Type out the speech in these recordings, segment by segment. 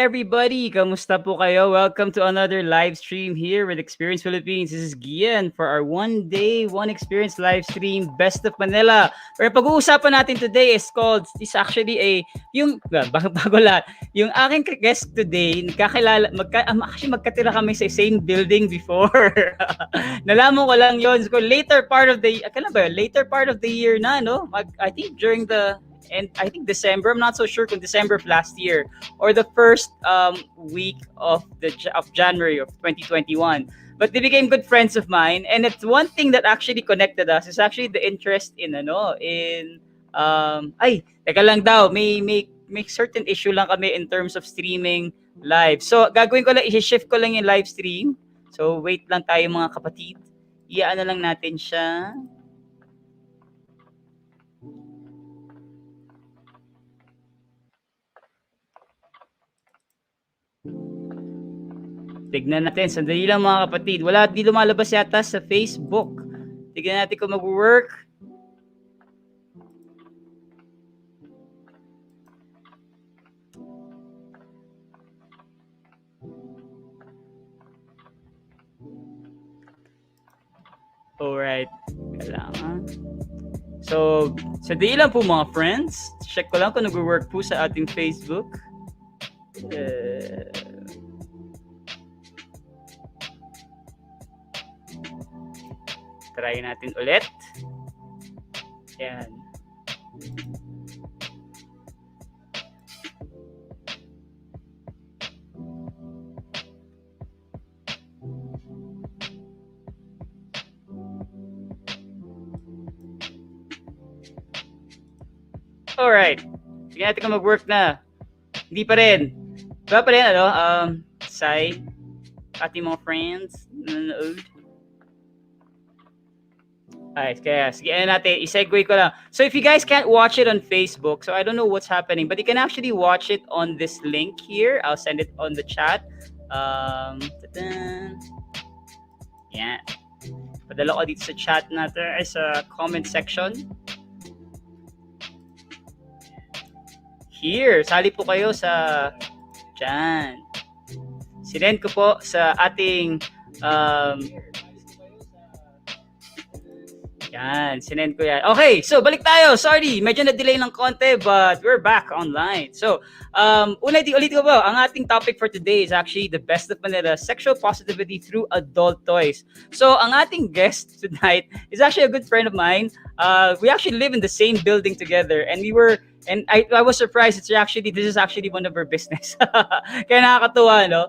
everybody! Kamusta po kayo? Welcome to another live stream here with Experience Philippines. This is Gian for our one day, one experience live stream, Best of Manila. Pero pag-uusapan natin today is actually bago lahat, yung aking guest today, actually magkatira kami sa same building before. Nalaman ko lang yun. So, later part of the year na, no? I think and I think December. I'm not so sure kung December of last year or the first week of January of 2021. But they became good friends of mine, and it's one thing that actually connected us is actually the interest in teka lang daw, may certain issue lang kami in terms of streaming live. So gagawin ko lang, i-shift ko lang yung live stream. So wait lang tayo mga kapatid. Iyaano lang natin siya. Tignan natin. Sandali lang mga kapatid. Di lumalabas yata sa Facebook. Tignan natin kung mag-work. Alright. Kailangan. So, sandali lang po mga friends. Check ko lang kung nag-work po sa ating Facebook. Try natin ulit. Yan. Alright. Sige natin kung mag-work na. Hindi pa rin. Diba pa rin, Sai, ating mga friends, nanonood. Alright, kaya sige natin, i-segue ko lang. So if you guys can't watch it on Facebook, so I don't know what's happening, but you can actually watch it on this link here. I'll send it on the chat. Yan. Padala ko dito sa chat natin, sa comment section. Here, sali po kayo sa dyan. Sinend ko po sa ating yan, sinend ko yan. Okay, so balik tayo. Sorry, medyo na-delay ng konti, but we're back online. So, ulit ko po, ang ating topic for today is actually the best of Manila, sexual positivity through adult toys. So, ang ating guest tonight is actually a good friend of mine. We actually live in the same building together, and I was surprised. This is actually one of her business. Kaya nakakatuwa, no?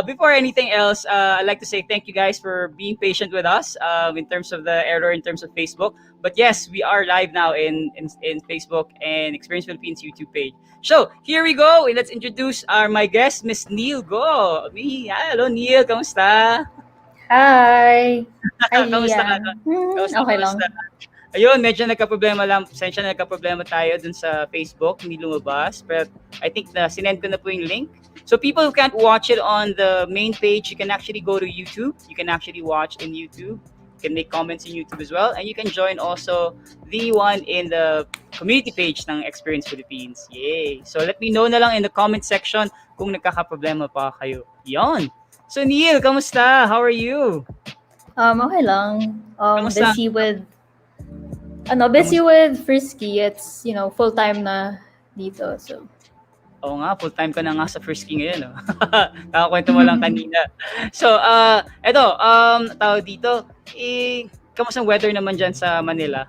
Before anything else, I'd like to say thank you guys for being patient with us in terms of the error in terms of Facebook. But yes, we are live now in Facebook and Experience Philippines YouTube page. So here we go. Let's introduce my guest, Miss Neale Go. Hello, Neale. Kamusta? Hi. Hi, Kamusta ka? Okay lang. Ayun, medyo nagka-problema tayo dun sa Facebook, hindi lumabas. But I think sinend ko na po yung link. So people who can't watch it on the main page, you can actually go to YouTube. You can actually watch in YouTube. You can make comments in YouTube as well. And you can join also the one in the community page ng Experience Philippines. Yay! So let me know na lang in the comment section kung nagkaka-problema pa kayo. Yon. So Neale, kamusta? How are you? Okay lang. Kamusta? Busy with Frisky. It's, full-time na dito. So. Oo nga, full-time ka na nga sa Frisky ngayon. No? Nakakwento mo lang kanina. So, tawag dito, kamusta ang weather naman dyan sa Manila?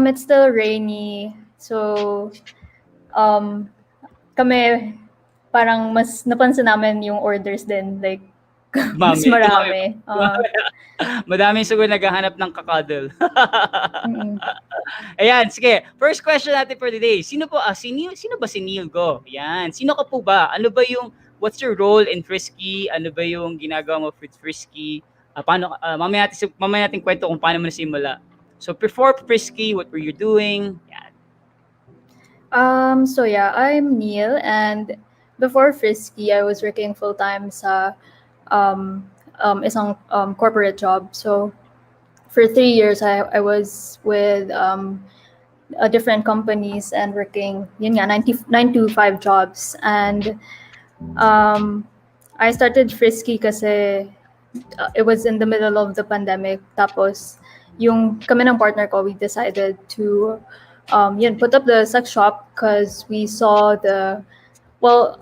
It's still rainy. So, kami, parang mas napansin namin yung orders din. Like, mas marami. Madami siguro naghahanap ng kakadol. Ayan, sige. First question natin for today. Sino ba si Neale Go? Ayan. Sino ka po ba? What's your role in Frisky? Ano ba yung ginagawa mo with Frisky? Mamaya natin kwento kung paano mo nasimula. So before Frisky, what were you doing? Yan. So yeah, I'm Neale, and before Frisky, I was working full-time sa isang corporate job. So for 3 years, I was with different companies and working yun nga, 9 to 5 jobs. And um, I started Frisky kasi it was in the middle of the pandemic. Tapos, yung kami ng partner ko, we decided to put up the sex shop because we saw well,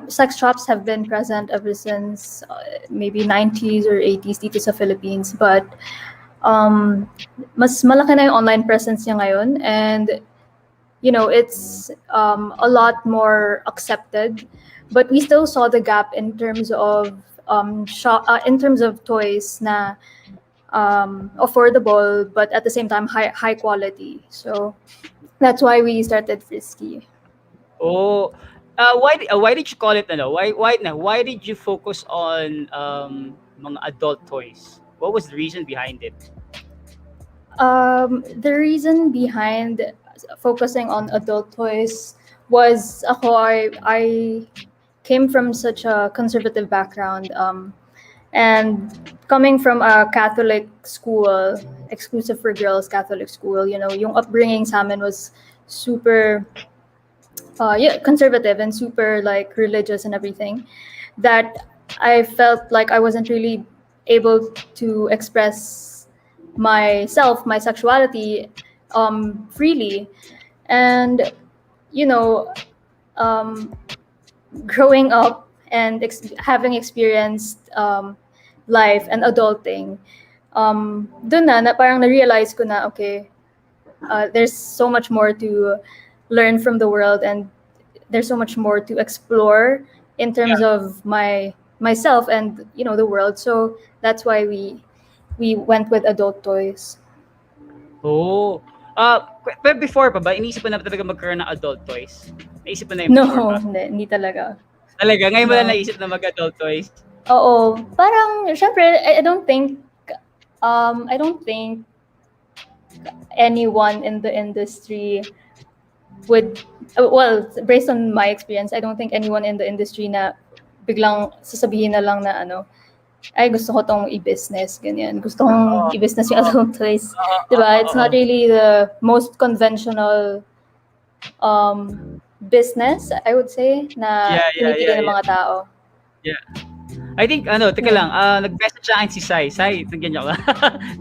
sex shops have been present ever since maybe 90s or 80s dito sa Philippines. But mas malaki na yung online presence niya ngayon. And it's a lot more accepted, but we still saw the gap in terms of in terms of toys na affordable, but at the same time high quality. So that's why we started Frisky. Oh, why did you call it ano? Why did you focus on mga adult toys? What was the reason behind it? The reason behind focusing on adult toys was I came from such a conservative background, and coming from a Catholic school, exclusive for girls Catholic school, yung upbringing sa amin was super conservative and super like religious and everything, that I felt like I wasn't really able to express myself, my sexuality freely. And um, growing up and having experienced life and adulting, dun na parang na-realize ko na, okay, there's so much more to learn from the world, and there's so much more to explore in terms of myself and the world. So that's why we went with adult toys. Oh. Pero before pa ba, inisip mo na talaga magkaroon ng adult toys? Naisip mo na yung before No, pa? hindi talaga. Talaga? Ngayon mo No. lang naisip na mag-adult toys? Oo. Parang, syempre, I don't think anyone in the industry would, well, based on my experience, I don't think anyone in the industry na biglang sasabihin na lang na ay, gusto ko tong i-business, ganyan. Gusto kong i-business yung adult toys. Diba? It's not really the most conventional business, I would say, na pinipili ng mga tao. Yeah. I think, teka lang, nag-message sa akin si Sai. Sai, nagyan ka.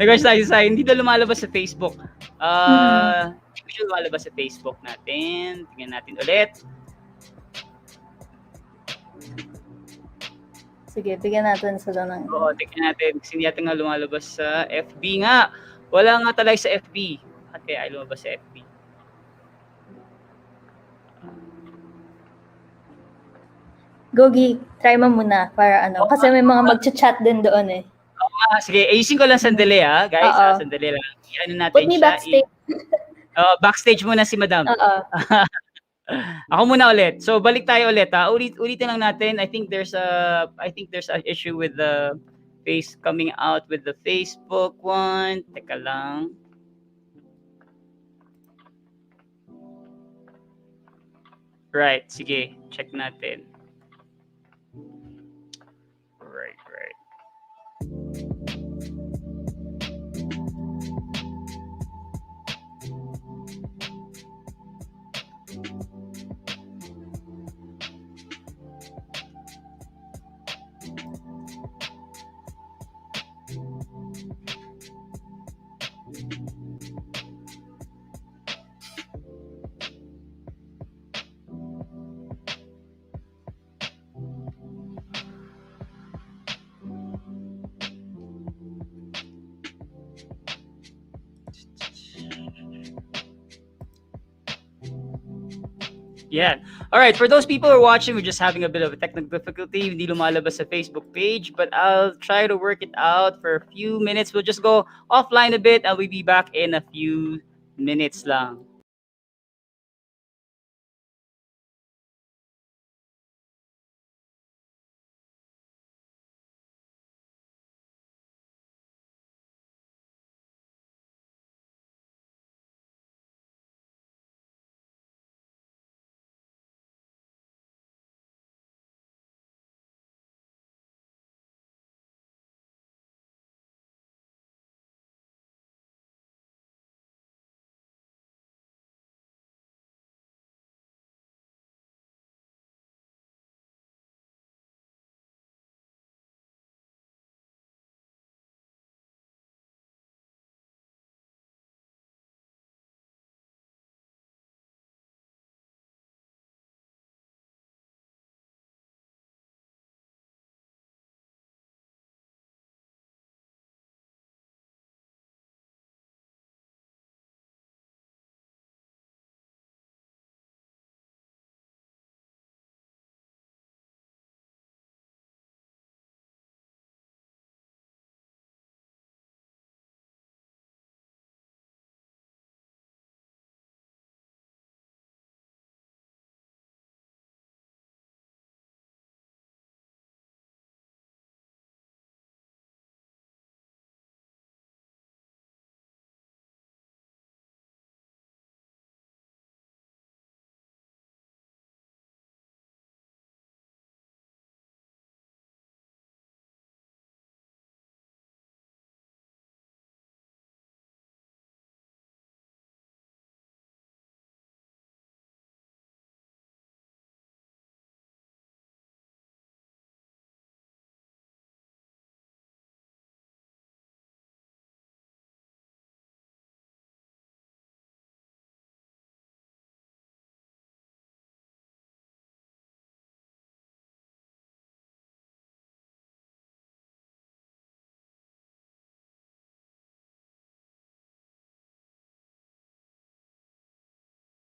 Nag-message sa akin si Sai, hindi daw lumalabas sa Facebook. Hindi siya lumalabas sa Facebook natin. Tingnan natin ulit. Sige, bigyan natin sila ng... Oo, tingnan natin. Kasi hindi natin nga lumalabas sa FB nga. Wala nga talaga sa FB. Bakit kaya ay lumabas sa FB? Gogi, try mo muna para kasi may mga mag-chat din doon eh. Sige, ayusin ko lang sandali guys. Sandali lang. Ano natin Put me siya. backstage. Backstage muna si Madam. Ako muna ulit. So balik tayo ulit ulitin lang natin. I think there's an issue with the face coming out with the Facebook one. Teka lang. Right, sige, check natin. Right. Yeah. All right. For those people who are watching, we're just having a bit of a technical difficulty. Hindi lumalabas sa Facebook page, but I'll try to work it out for a few minutes. We'll just go offline a bit, and we'll be back in a few minutes lang.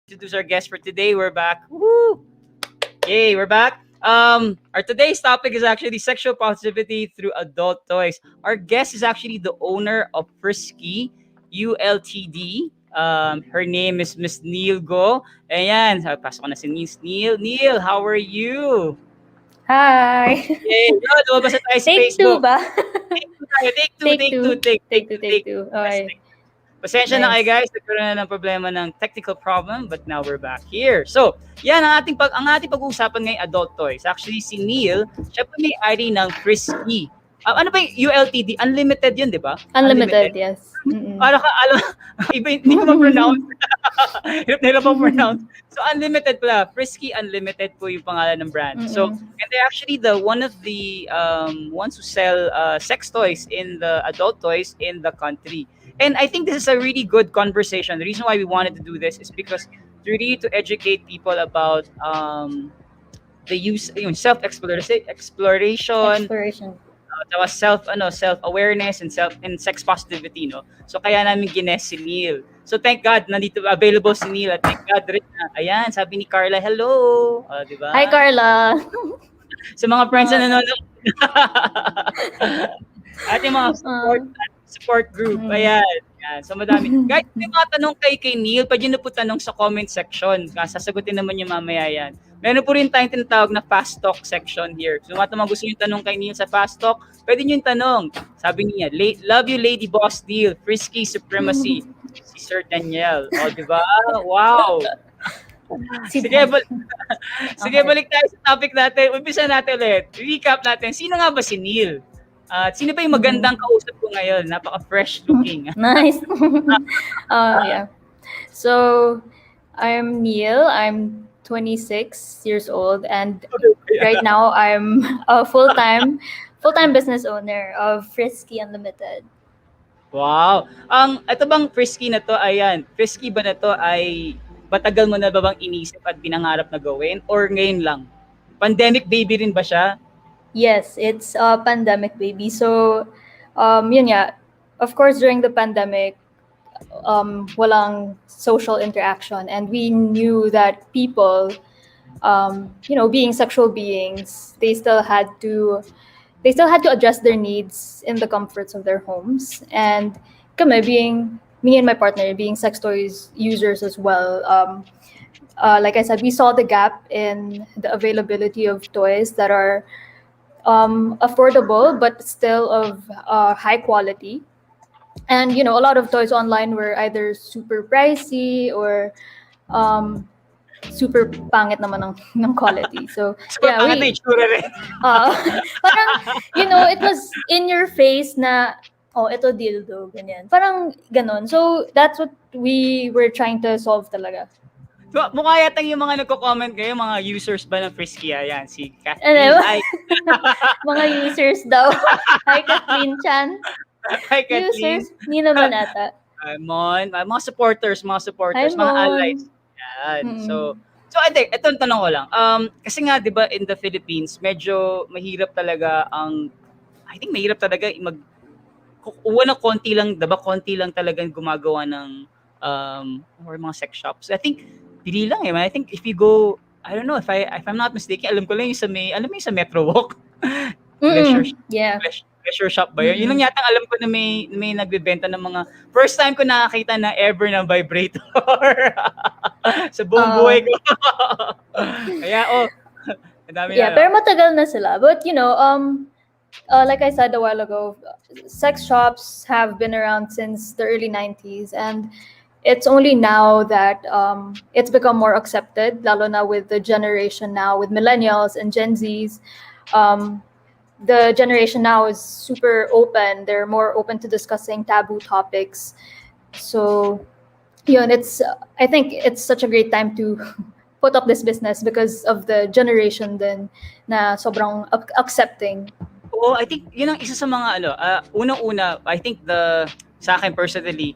introduce our guest for today. We're back. Woo! Yay, we're back. Our today's topic is actually sexual positivity through adult toys. Our guest is actually the owner of Frisky Ultd. Her name is Miss Neale Go. Ayan, pasok ko na si Miss Neale. Neale, how are you? Hi! Yay, lumabas na tayo sa Take two Facebook. ba? Take two tayo. Take two. Take two. Okay. Pasensya na kayo Nice. guys, nagkaroon na ng problema ng technical problem, but now we're back here. So, yan ang ating pag-uusapan ngayong adult toys. Actually, si Neale, siya pa may-ari ng Frisky. Ano ba yung ULTD? Unlimited yun, di ba? Unlimited, yes. Mm-mm. Para ka, iba, hindi ko ma-pronounce. Hirap na hirap ma-pronounce. So, Unlimited pala. Frisky Unlimited po yung pangalan ng brand. Mm-mm. So, and they're actually one of the ones who sell sex toys in the adult toys in the country. And I think this is a really good conversation. The reason why we wanted to do this is because really to educate people about the use, self-exploration, Exploration. self-awareness and sex positivity, no. So kaya namin gines si Neale. So thank God nandito available si Neale at thank God rin na ayan, sabi ni Carla, hello. Di ba? Hi, Carla! Sa mga friends na nanonood. At yung mga support group. Ayan. So madami. Guys, may mga tanong kay Neale, pwede nyo po tanong sa comment section. Sasagutin naman yung mamaya yan. Meron po rin tayong tinatawag na fast talk section here. So mga gusto nyo tanong kay Neale sa fast talk, pwede nyo yung tanong. Sabi niya, love you Lady Boss Neale, Frisky Supremacy. Si Sir Daniel. O, diba? Wow. Sige, balik tayo sa topic natin. Umpisa natin ulit. Recap natin. Sino nga ba si Neale? Sino ba yung magandang kausap ko ngayon? Napaka-fresh looking. Nice. Yeah. So, I'm Neale. I'm 26 years old, and right now I'm a full-time business owner of Frisky Unlimited. Wow. Ito bang Frisky na to, ayan, Frisky ba na to ay matagal mo na ba bang inisip at pinangarap na gawin or ngayon lang? Pandemic baby rin ba siya? Yes, it's a pandemic baby. So, yun nga, of course, during the pandemic, walang social interaction. And we knew that people, being sexual beings, they still had to address their needs in the comforts of their homes. And me and my partner, being sex toys users as well, like I said, we saw the gap in the availability of toys that are affordable but still of high quality. And a lot of toys online were either super pricey or super pangit naman ng quality. So yeah, parang it was in your face na ito dildo ganyan. Parang ganon. So that's what we were trying to solve talaga. So, mukha yatang yung mga nagko-comment kayo, mga users ba ng Frisky? Ayan, si Kathleen. Hi. Mga users daw. Hi, Kathleen Chan. Hi, Kathleen. Users? Hindi naman ata. Mon, mga supporters, Hi, mga Mon. allies. Yan. So ito tanong ko lang. Kasi nga, di ba, in the Philippines, medyo mahirap talaga mahirap talaga kuha ng konti lang talagang gumagawa ng or mga sex shops. I think pili lang I think if you go, I don't know, if I'm not mistaken, alam ko lang yung sa Metro Walk. Pleasure shop ba yun? Yun lang yata alam ko na may nagbebenta ng mga first time ko nakakita na ever ng vibrator sa buong buhay ko. Kaya madami na. Pero matagal na sila. But like I said a while ago, sex shops have been around since the early 90s, and it's only now that it's become more accepted, lalo na with the generation now, with millennials and Gen Zs. The generation now is super open. They're more open to discussing taboo topics. So, I think it's such a great time to put up this business because of the generation din na sobrang accepting. I think yun ang isa sa mga unang-una, I think sa akin personally,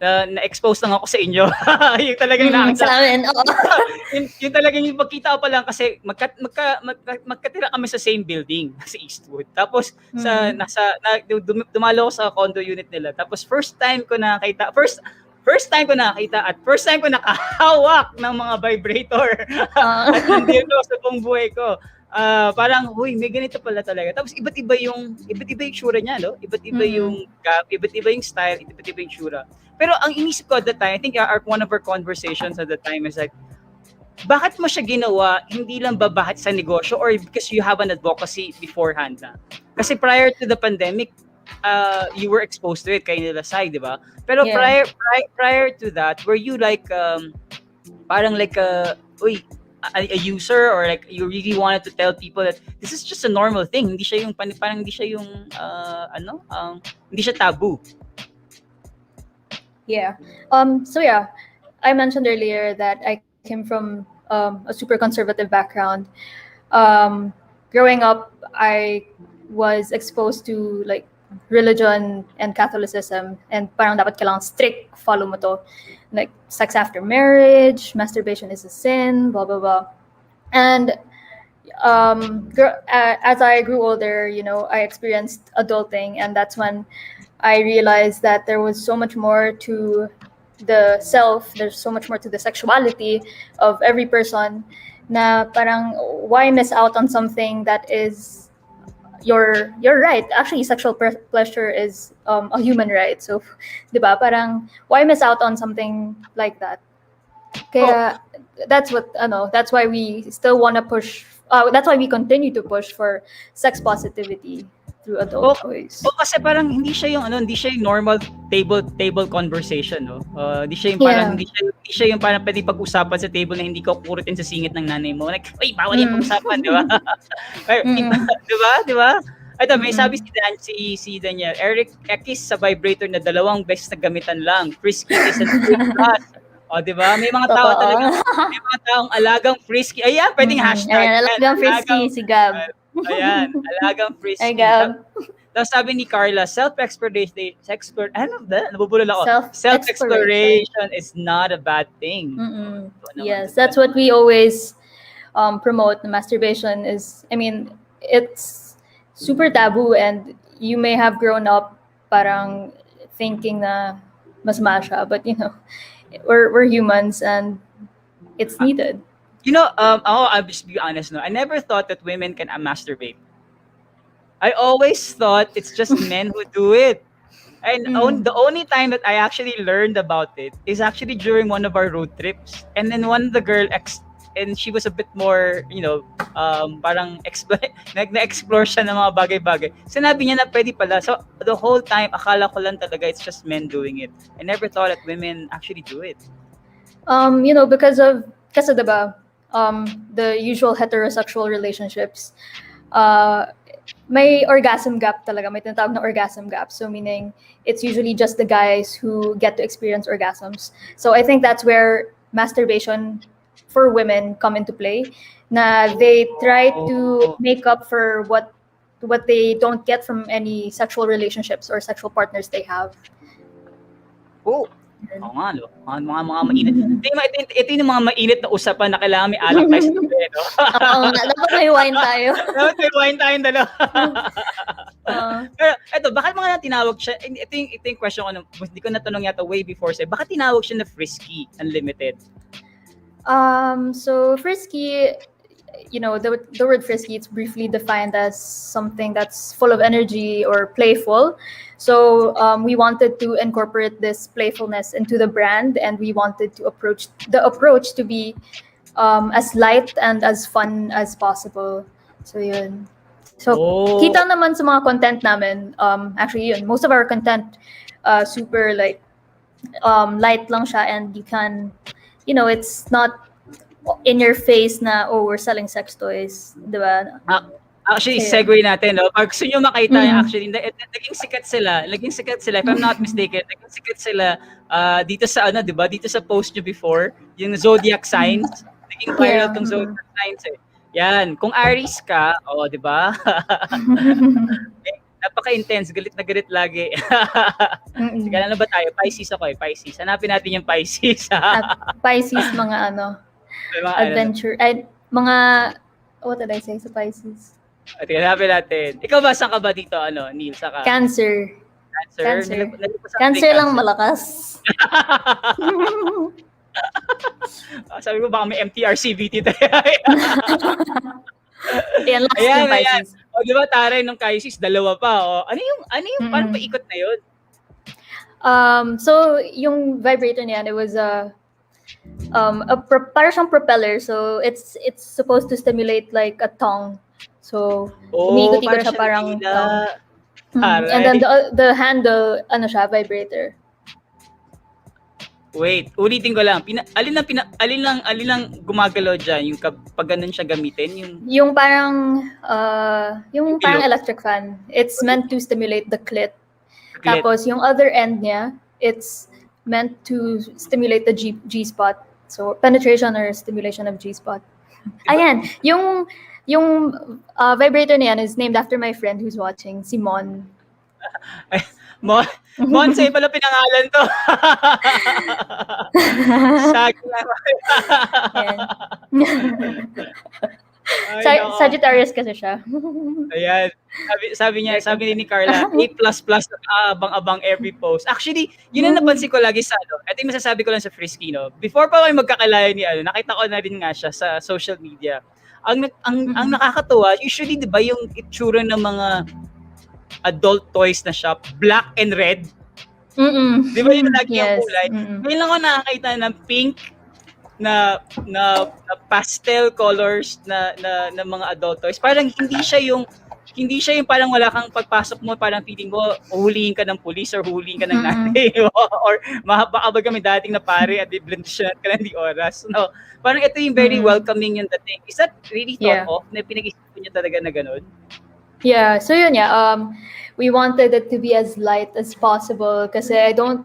na-expose lang ako sa inyo. Yung talagang nakita. Sa amin, yung talagang yung pagkita pa lang kasi magkatira kami sa same building sa Eastwood. Tapos dumalo ko sa condo unit nila. Tapos first time ko nakita, first first time ko nakakita at first time ko nakahawak ng mga vibrator. At hindi ko sa buong buhay ko. Parang, huy, may ganito pala talaga. Tapos iba't iba yung tsura niya, no? Iba't iba yung gap, iba't iba yung style, iba't iba yung tsura. Pero ang inisip ko at the time, I think one of our conversations at the time is like, bakit mo siya ginawa hindi lang ba bakit sa negosyo or because you have an advocacy beforehand na? Kasi prior to the pandemic, you were exposed to it kay nila Sai, di ba? Pero prior to that, were you like parang like a user or like you really wanted to tell people that this is just a normal thing, hindi siya yung parang hindi siya yung hindi siya taboo? Yeah. So yeah, I mentioned earlier that I came from a super conservative background. Growing up, I was exposed to like religion and Catholicism, and parang dapat kailangan strict follow mo to, like sex after marriage, masturbation is a sin, blah blah blah. And as I grew older, you know, I experienced adulting, and that's when I realized that there was so much more to the self, there's so much more to the sexuality of every person, na parang why miss out on something that is your right. Actually, sexual pleasure is a human right. So, diba, parang why miss out on something like that? Kaya that's why we still want to push, that's why we continue to push for sex positivity through adult toys. Kasi parang hindi siya yung normal table conversation, no. Hindi siya yung parang hindi siya yung parang pwedeng pag-usapan sa table na hindi ka kukurutin sa singit ng nanay mo. Like, "Uy, bawal yung pag-usapan," di ba? Di ba? Ito, may sabi si Daniel, Eric Ekis sa vibrator na 2 beses na gamitan lang. Frisky is a plus. Di ba? May mga tao talaga, may mga taong alagang frisky. Ayan, pwedeng hashtag. Ayan, alagang frisky, si Gab. Ayan, alagang frisky. Ay, Gab. Tapos sabi ni Carla, self-exploration, nabubulol ako. Self-exploration is not a bad thing. Yes, that's what we always promote. The masturbation is, I mean, it's super taboo, and you may have grown up parang thinking na masama siya, but you know, we're humans and it's needed. You know, I'll just be honest, no. I never thought that women can masturbate. I always thought it's just men who do it. And the only time that I actually learned about it is actually during one of our road trips. And then one of the girl and she was a bit more, you know, parang na-explore siya ng mga bagay-bagay. Sinabi niya na pwede pala. So the whole time, akala ko lang talaga it's just men doing it. I never thought that women actually do it. You know, kasi diba, the usual heterosexual relationships, may orgasm gap talaga, may tinatawag na orgasm gap. So meaning, it's usually just the guys who get to experience orgasms. So I think that's where masturbation for women come into play. Na they try to make up for what they don't get from any sexual relationships or sexual partners they have. Oo nga, no? Mga mainit. Ito yung mga mainit na usapan na kailangan may alak tayo sa tabi, no? Oo nga, dapat may wine tayo. Dapat may wine tayong dalawa. Pero ito, bakit mga tinawag siya? Ito yung question ko, hindi ko natanong yata way before sa'yo. Bakit tinawag siya na Frisky Unlimited? So Frisky, you know, the word frisky, it's briefly defined as something that's full of energy or playful. So we wanted to incorporate this playfulness into the brand, and we wanted to approach to be as light and as fun as possible. So yun. So kita naman sa mga content namin, actually yun, most of our content super like light lang siya, and you can, you know, it's not in your face na, oh, we're selling sex toys, di ba? Actually, segue natin, no? Pag gusto nyo makita, actually, naging sikat sila, if I'm not mistaken, naging sikat sila dito sa, di ba? Dito sa post nyo before, yung zodiac signs, naging viral tong zodiac signs, eh. Yan, kung Aries ka, di ba? Napaka-intense, galit na galit lagi. Sige, ano ba tayo? Pisces ako, Pisces. Hanapin natin yung Pisces. Pisces, mga adventure, mga, what did I say sa Pisces? Hanapin natin. Ikaw ba, saan ka ba dito, Neale? Cancer. Cancer. Nalipasan ko Cancer yung lang malakas. Sabi ko baka may MTR-CBT tayo. Yan, last Ayan, yung ayan. Pisces. O, di ba, taray nung Pisces, dalawa pa. O, ano yung, parang paikot na yun? So yung vibrator niyan, it was parang siyang propeller. So it's supposed to stimulate like a tongue. So umiikot-ikot siya parang tongue. And then the handle, ano siya, vibrator. Wait, ulitin ko lang. Alin lang gumagalaw dyan? Yung pag ganun siya gamitin? Yung parang parang electric fan. It's meant to stimulate the clit. Tapos yung other end niya, it's meant to stimulate the G-spot. So penetration or stimulation of G-spot. Ayan, yung vibrator niyan is named after my friend who's watching, si Mon. Monse pala pinangalan to. Sagi Sagittarius kasi siya. Ayan. Sabi ni Carla, A++ abang-abang every post. Actually, yun ang napansin ko lagi sa ito yung masasabi ko lang sa Frisky, no. Before pa kami magkakilala ni nakita ko na rin nga siya sa social media. Ang nakakatuwa, usually 'di ba yung itsura ng mga adult toys na shop, black and red. Di ba yung lagi yung kulay? Ngayon lang ako nakakita ng pink na pastel colors na mga adult toys. Parang hindi siya yung parang wala kang pagpasok mo, parang feeling mo huhulihin ka ng pulis or huhulihin ka ng nanay or baka kami dating na pare at i-blendisyon ka lang di oras. No, parang ito yung very welcoming yung dating. Is that really thought of? Na pinag-isipan niyo talaga na ganun? Yeah, so yun, we wanted it to be as light as possible kasi I don't,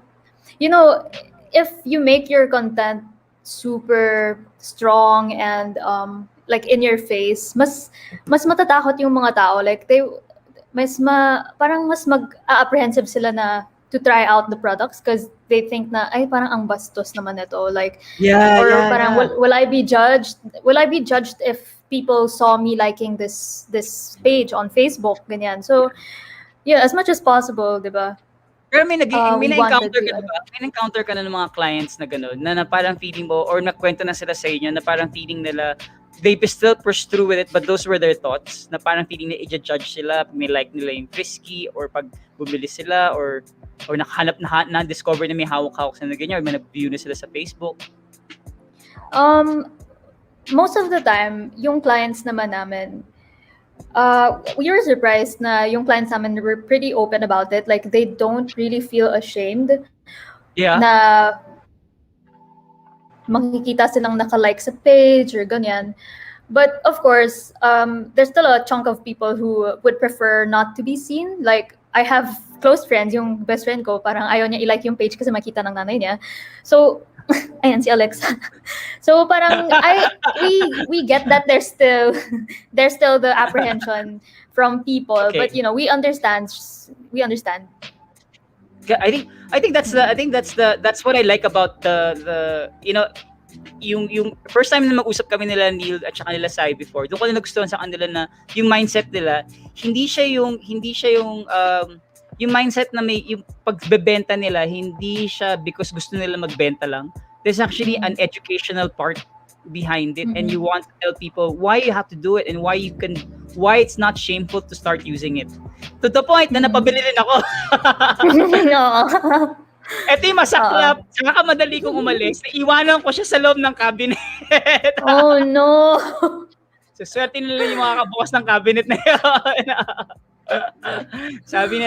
if you make your content super strong and like in your face, mas matatakot yung mga tao, like parang mas mag-apprehensive sila na to try out the products because they think na ay parang ang bastos naman ito, like parang will I be judged if people saw me liking this page on Facebook, ganyan. So yeah, as much as possible, diba? Pero may na-encounter ka, diba? May na-encounter ka na ng mga clients na gano'n, na parang feeling mo, or nakwento na sila sa inyo, na parang feeling nila, they still push through with it, but those were their thoughts, na parang feeling na i-judge sila, may like nila yung Frisky, or pag bumili sila, or nakahanap na-discover na may hawak-hawak sila na ganyan, or may nag-view na sila sa Facebook. Most of the time, yung clients naman namin, we were surprised na yung clients namin were pretty open about it. Like, they don't really feel ashamed na makikita silang naka-like sa page or ganyan. But of course, there's still a chunk of people who would prefer not to be seen. Like, I have close friends, yung best friend ko, parang ayaw niya i-like yung page kasi makita ng nanay niya. So, ayan si Alexa. So parang we get that there's still the apprehension from people, but we understand. I think that's what I like about the yung first time na mag-usap kami nila Neale at saka nila Sai before. Doon ko na nagustuhan sa kanila na yung mindset nila, hindi siya yung mindset na may yung pagbebenta nila, hindi siya because gusto nila magbenta lang. There's actually an educational part behind it, and you want to tell people why you have to do it and why it's not shameful to start using it. To the point na napabili rin ako. Ito yung masaklap. Saka madali kong umalis. Iwanan ko siya sa loob ng cabinet. Oh no! So swerte nila yung mga kabukas ng cabinet na yun. Sabi ni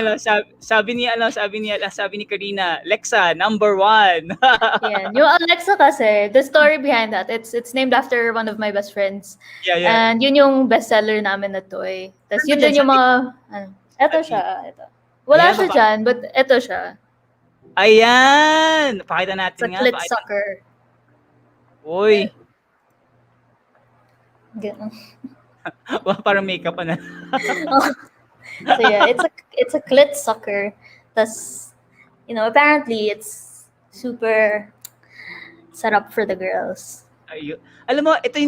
Karina, Lexa, number 1. Yeah, yung Alexa kasi, the story behind that, it's named after one of my best friends. Yeah. And yun yung bestseller namin na toy. Tapos yun din yung mga, eto siya, eto. Wala siya dyan, but eto siya. Ayan! Pakita natin nga. It's a clit sucker. Uy. Ganun. Parang makeup na. So yeah, it's a clit sucker. That's, apparently it's super sarap for the girls. Alam mo, ito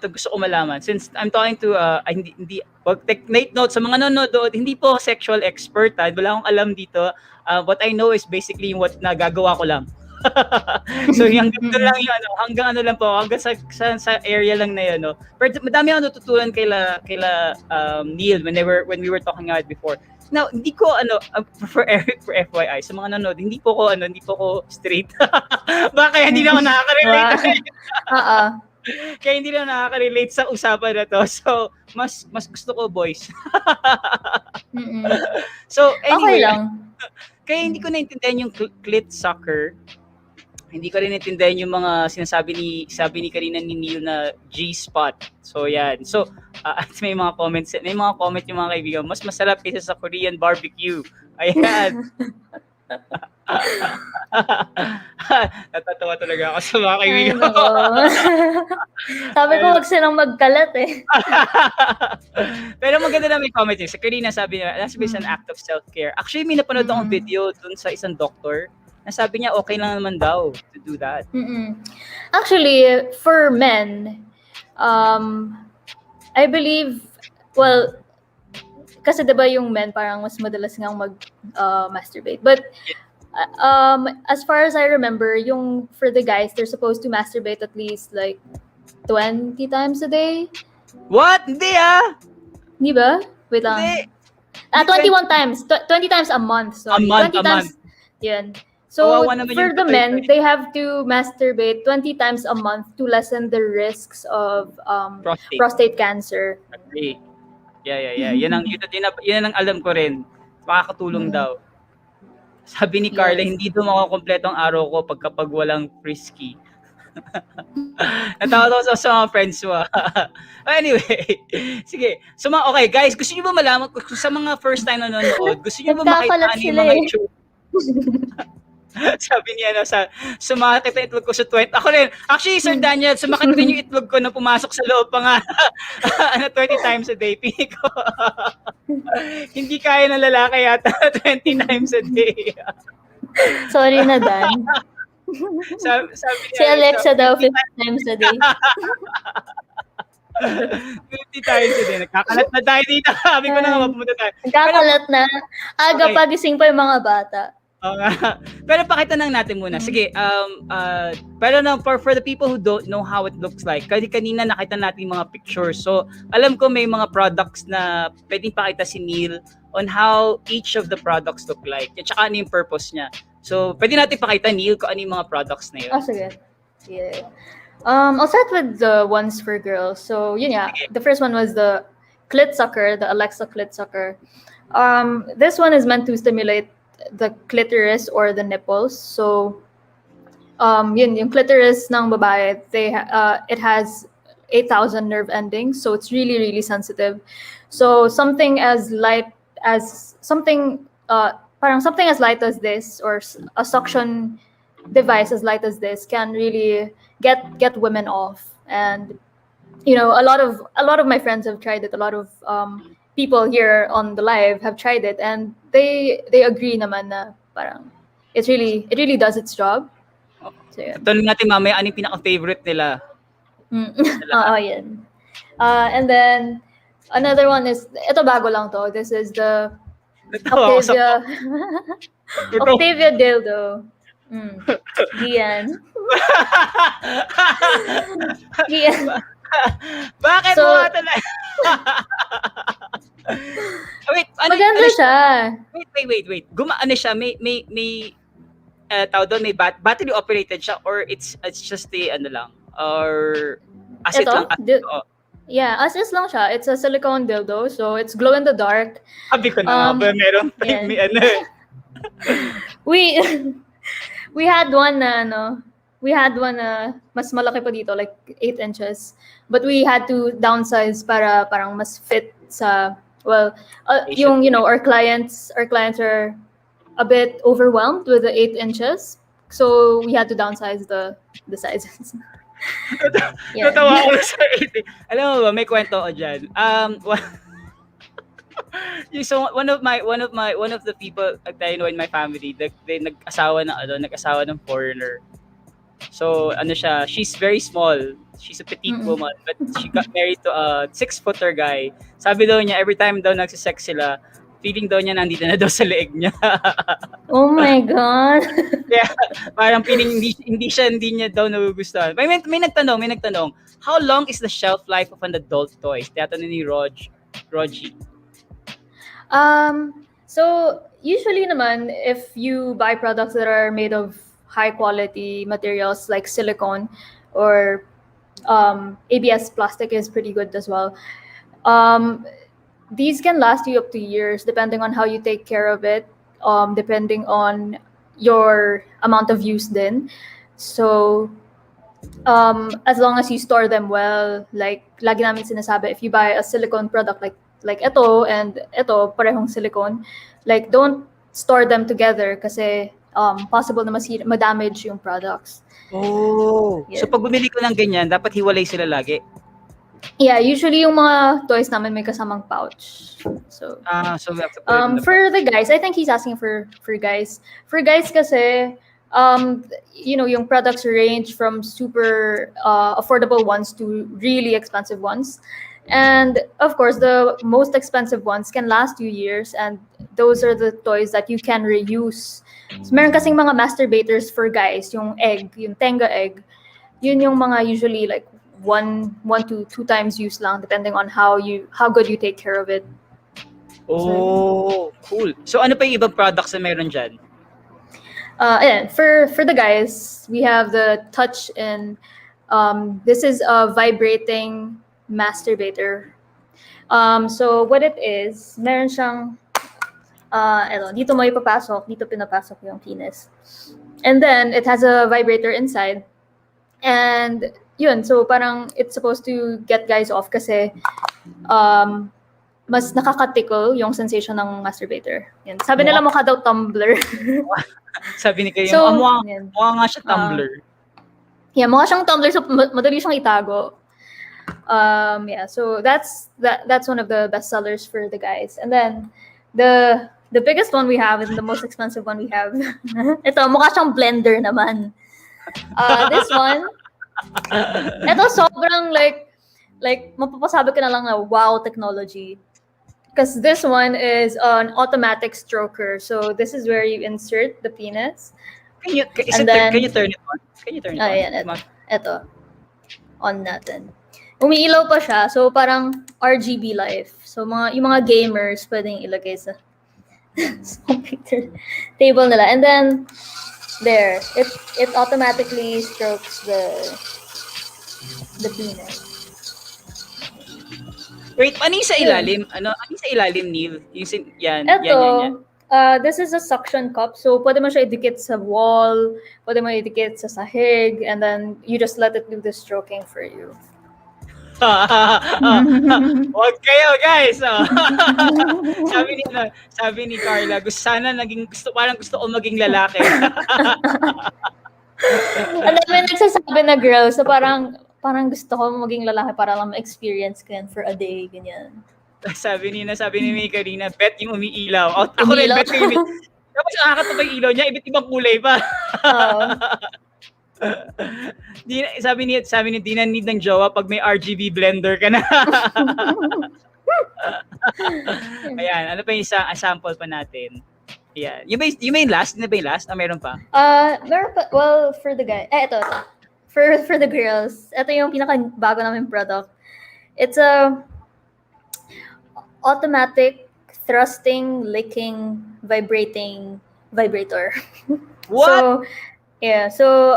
gusto ko malaman. Since I'm talking to, hindi, wag take note sa mga nanonood, hindi po ako sexual expert, ha? Wala akong alam dito. What I know is basically what nagagawa ko lang. So hanggang doon lang yung hanggang lang po, hanggang sa area lang na yun, no. Pero madami akong natutunan kaila Neale when we were talking about it before. Now, hindi ko for FYI sa mga nanonood, hindi po ko straight. Baka hindi na ako nakaka-relate. Kaya hindi na nakaka-relate sa usapan na to. So, mas gusto ko boys. So, anyway. Okay lang. Kaya hindi ko naintindihan yung clit sucker. Hindi ko rin naintindihan yung mga sabi ni kanina ni Neale na G-spot. So, yan. So, may mga comment yung mga kaibigan. Mas masarap kaysa sa Korean barbecue. Ayan. Natatawa talaga ako sa mga kaibigan. Sabi ko wag silang magkalat eh. Pero maganda na may comment yun. Sa Karina sabi niya, that's based an act of self-care. Actually, may napanood akong video dun sa isang doctor na sabi niya okay lang naman daw to do that. Actually, for men, I believe, well, kasi diba yung men parang mas madalas ngang mag-masturbate. But as far as I remember, yung for the guys, they're supposed to masturbate at least like 20 times a day. What? Hindi Di ba? Wait lang. Hindi. 21 times. 20 times a month. Sorry. A month. Yan. So, for the men, 20. they have to masturbate 20 times a month to lessen the risks of prostate cancer. Agree. Yeah. Yan ang alam ko rin. Makakatulong daw. Sabi ni Carla, hindi daw makukumpleto ang araw ko pag walang frisky. Natawa daw sa mga friends mo. Anyway, sige. So, okay, guys, gusto niyo ba malaman kung sa mga first time nanonood, gusto niyo ba makita yung mga itsura? Sabi niya sumakit ang itlog ko sa 20. Ako rin. Actually, Sir Daniel, sumakit din yung itlog ko na pumasok sa loob pa nga 20 times a day. Pili ko. Hindi kaya ng lalaki yata 20 times a day. Sorry na, Dan. sabi niya, si Alexa daw 50 times a day. 50 times a day. Nagkakalat na tayo dito. Sabi ko na mapumunta tayo. Nagkakalat na. Aga pa gising pa yung mga bata. Pero pakita lang natin muna. Sige, pero for the people who don't know how it looks like, kanina nakita natin yung mga pictures. So, alam ko may mga products na pwedeng pakita si Neale on how each of the products look like. At saka ano yung purpose niya. So, pwede natin pakita, Neale, kung ano yung mga products na yun. Sige. Yeah. I'll start with the ones for girls. So, yun nga. The first one was the clit sucker, the Alexa clit sucker. This one is meant to stimulate the clitoris or the nipples. So, yung clitoris ng babae, it has 8,000 nerve endings, so it's really, really sensitive. So, something as light as this, or a suction device as light as this, can really get women off. And a lot of my friends have tried it. A lot of people here on the live have tried it, and they agree naman na parang it really does its job. So, yeah. Tanong natin mamaya ano yung pinaka-favorite nila. Yan. And then another one is, ito bago lang to. This is the Octavia dildo. Diyan. Bakit So, mo talaga? Wait, maganda siya. Wait. Ano siya? May tawag doon, may battery operated siya, or it's just the or as it lang. Yeah, as is lang siya. It's a silicone dildo, so it's glow in the dark. Sabi ko na ba, meron may we had one na mas malaki pa dito, like 8 inches. But we had to downsize para parang mas fit sa, our clients are a bit overwhelmed with the 8 inches. So we had to downsize the sizes. Natawa ako sa 8. Alam mo ba, may kwento ako dyan. So one of the people that I know in my family, they nag-asawa ng foreigner. So, ano siya, she's very small. She's a petite woman, but she got married to a 6-footer guy. Sabi daw niya, every time daw nagsisex sila, feeling daw niya nandito na daw sa leeg niya. Oh my God. Kaya parang feeling hindi niya daw nagugustuhan. May nagtanong, how long is the shelf life of an adult toy? Tinatanong ni Roji. So usually naman, if you buy products that are made of high quality materials like silicone or ABS plastic is pretty good as well. These can last you up to years depending on how you take care of it, depending on your amount of use din. So as long as you store them well, like lagi namin sinasabi, if you buy a silicone product like ito and ito, parehong silicone, like don't store them together kasi possible na ma-damage yung products. Oh, Yeah. so pag bumili ko ng ganyan, dapat hiwalay sila lagi. Yeah, usually yung mga toys namin may kasamang pouch. So So we have to put it in the for the guys, I think he's asking for guys. For guys kasi yung products range from super affordable ones to really expensive ones. And of course, the most expensive ones can last you years, and those are the toys that you can reuse. So, meron kasing mga masturbators for guys, yung egg, yung tenga egg. Yun yung mga usually like one to 2 times use lang, depending on how good you take care of it. Oh, cool. So ano pa yung ibang products na meron dyan? And for the guys, we have the touch in. This is a vibrating masturbator. So what it is, meron siyang dito mo ipapasok, dito pinapasok yung penis. And then it has a vibrator inside. And yun, so parang it's supposed to get guys off kasi mas nakaka-tickle yung sensation ng masturbator. Yan. Sabi nila mukha daw tumbler. Sabi ni kayo, So, mukha nga siya tumbler. Yeah, mukha siyang tumbler, so madali siyang itago. Yeah, so that's one of the best sellers for the guys. And then the biggest one we have and the most expensive one we have. Ito, mukha siyang blender naman. This one, ito sobrang like mapapasabi ka na lang na wow technology. Because this one is an automatic stroker. So this is where you insert the penis. Can you turn it on? Can you turn it on? Ayan, ito. On natin. Umiilaw pa siya. So parang RGB life. So yung mga gamers pwedeng ilagay sa computer table nila. And then there, it automatically strokes the penis. Wait, ano yung sa ilalim? Ano yung sa ilalim, Neale? Yan. This is a suction cup. So pwede mo siya idikit sa wall, pwede mo idikit sa sahig, and then you just let it do the stroking for you. Wag kayo, guys. Sabi ni Carla, parang gusto ko maging lalaki. Ang dami nagsasabi na girl, so parang gusto ko maging lalaki para lang ma-experience ko yan for a day, ganyan. Sabi ni May kanina, bet yung umiilaw. Ako rin, bet yung umiilaw. Tapos nakakatubay ilaw niya, iba't ibang kulay pa. Sabi ni di na need ng jowa pag may RGB blender ka na. Ayan, ano pa yung isang sample pa natin? Ayan. Yung may last? Ano ba yung last? Meron pa? Meron pa, well, for the guy, ito. For the girls, ito yung pinaka-bago namin product. It's a automatic thrusting, licking, vibrating vibrator. What? So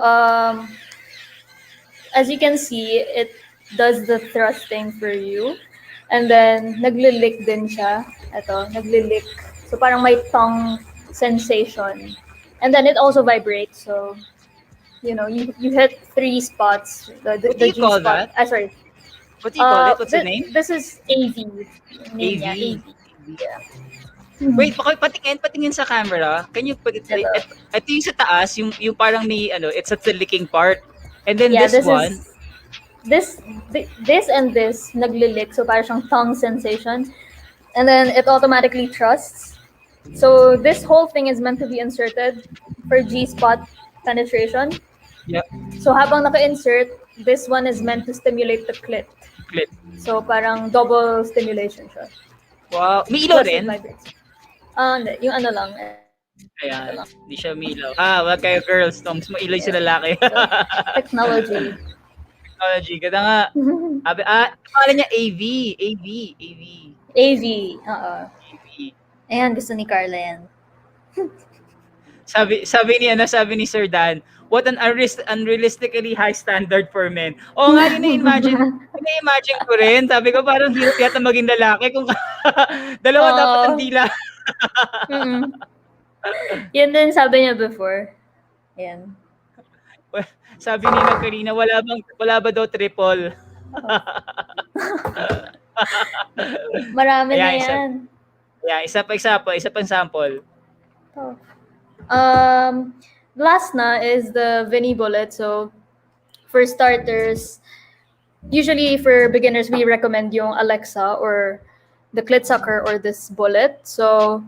as you can see, it does the thrusting for you. And then naglilick din siya. Ito, naglilick. So parang may tongue sensation. And then it also vibrates. So you hit 3 spots. What do you call that? Sorry. What do you call it? What's the name? This is AV. AV. Yeah. Wait, patingin sa camera. Can you put it? Ito yung sa taas, yung parang may it's at the licking part. And then this one. This and this naglilick, so parang siyang tongue sensation. And then it automatically thrusts. So this whole thing is meant to be inserted for G-spot penetration. Yeah. So habang naka-insert, this one is meant to stimulate the clit. Clit. So parang double stimulation siya. Wow. May ilaw Plus it rin? vibrates. Hindi. Yung ano lang. Ito lang. Ayan. Hindi siya umilaw. Wag kayo girls. Mas mailay si lalaki. So, technology. Technology. Ganda nga. Pangalan niya AV. AV. AV. AV. Oo. AV. Ayan, gusto ni Carla yan. Sabi ni Sir Dan, what an unrealistically high standard for men. Oo nga, yun na-imagine ko rin. Sabi ko, parang hirap yata maging lalaki kung dalawa dapat ang dila. Yan din sabi niya before. Ayan. Sabi ni Karina, wala ba daw triple? Marami na Ayan, yan. isa pang sample. Last na is the Vinny bullet. So, for starters, usually for beginners, we recommend yung Alexa or the clit sucker or this bullet. So,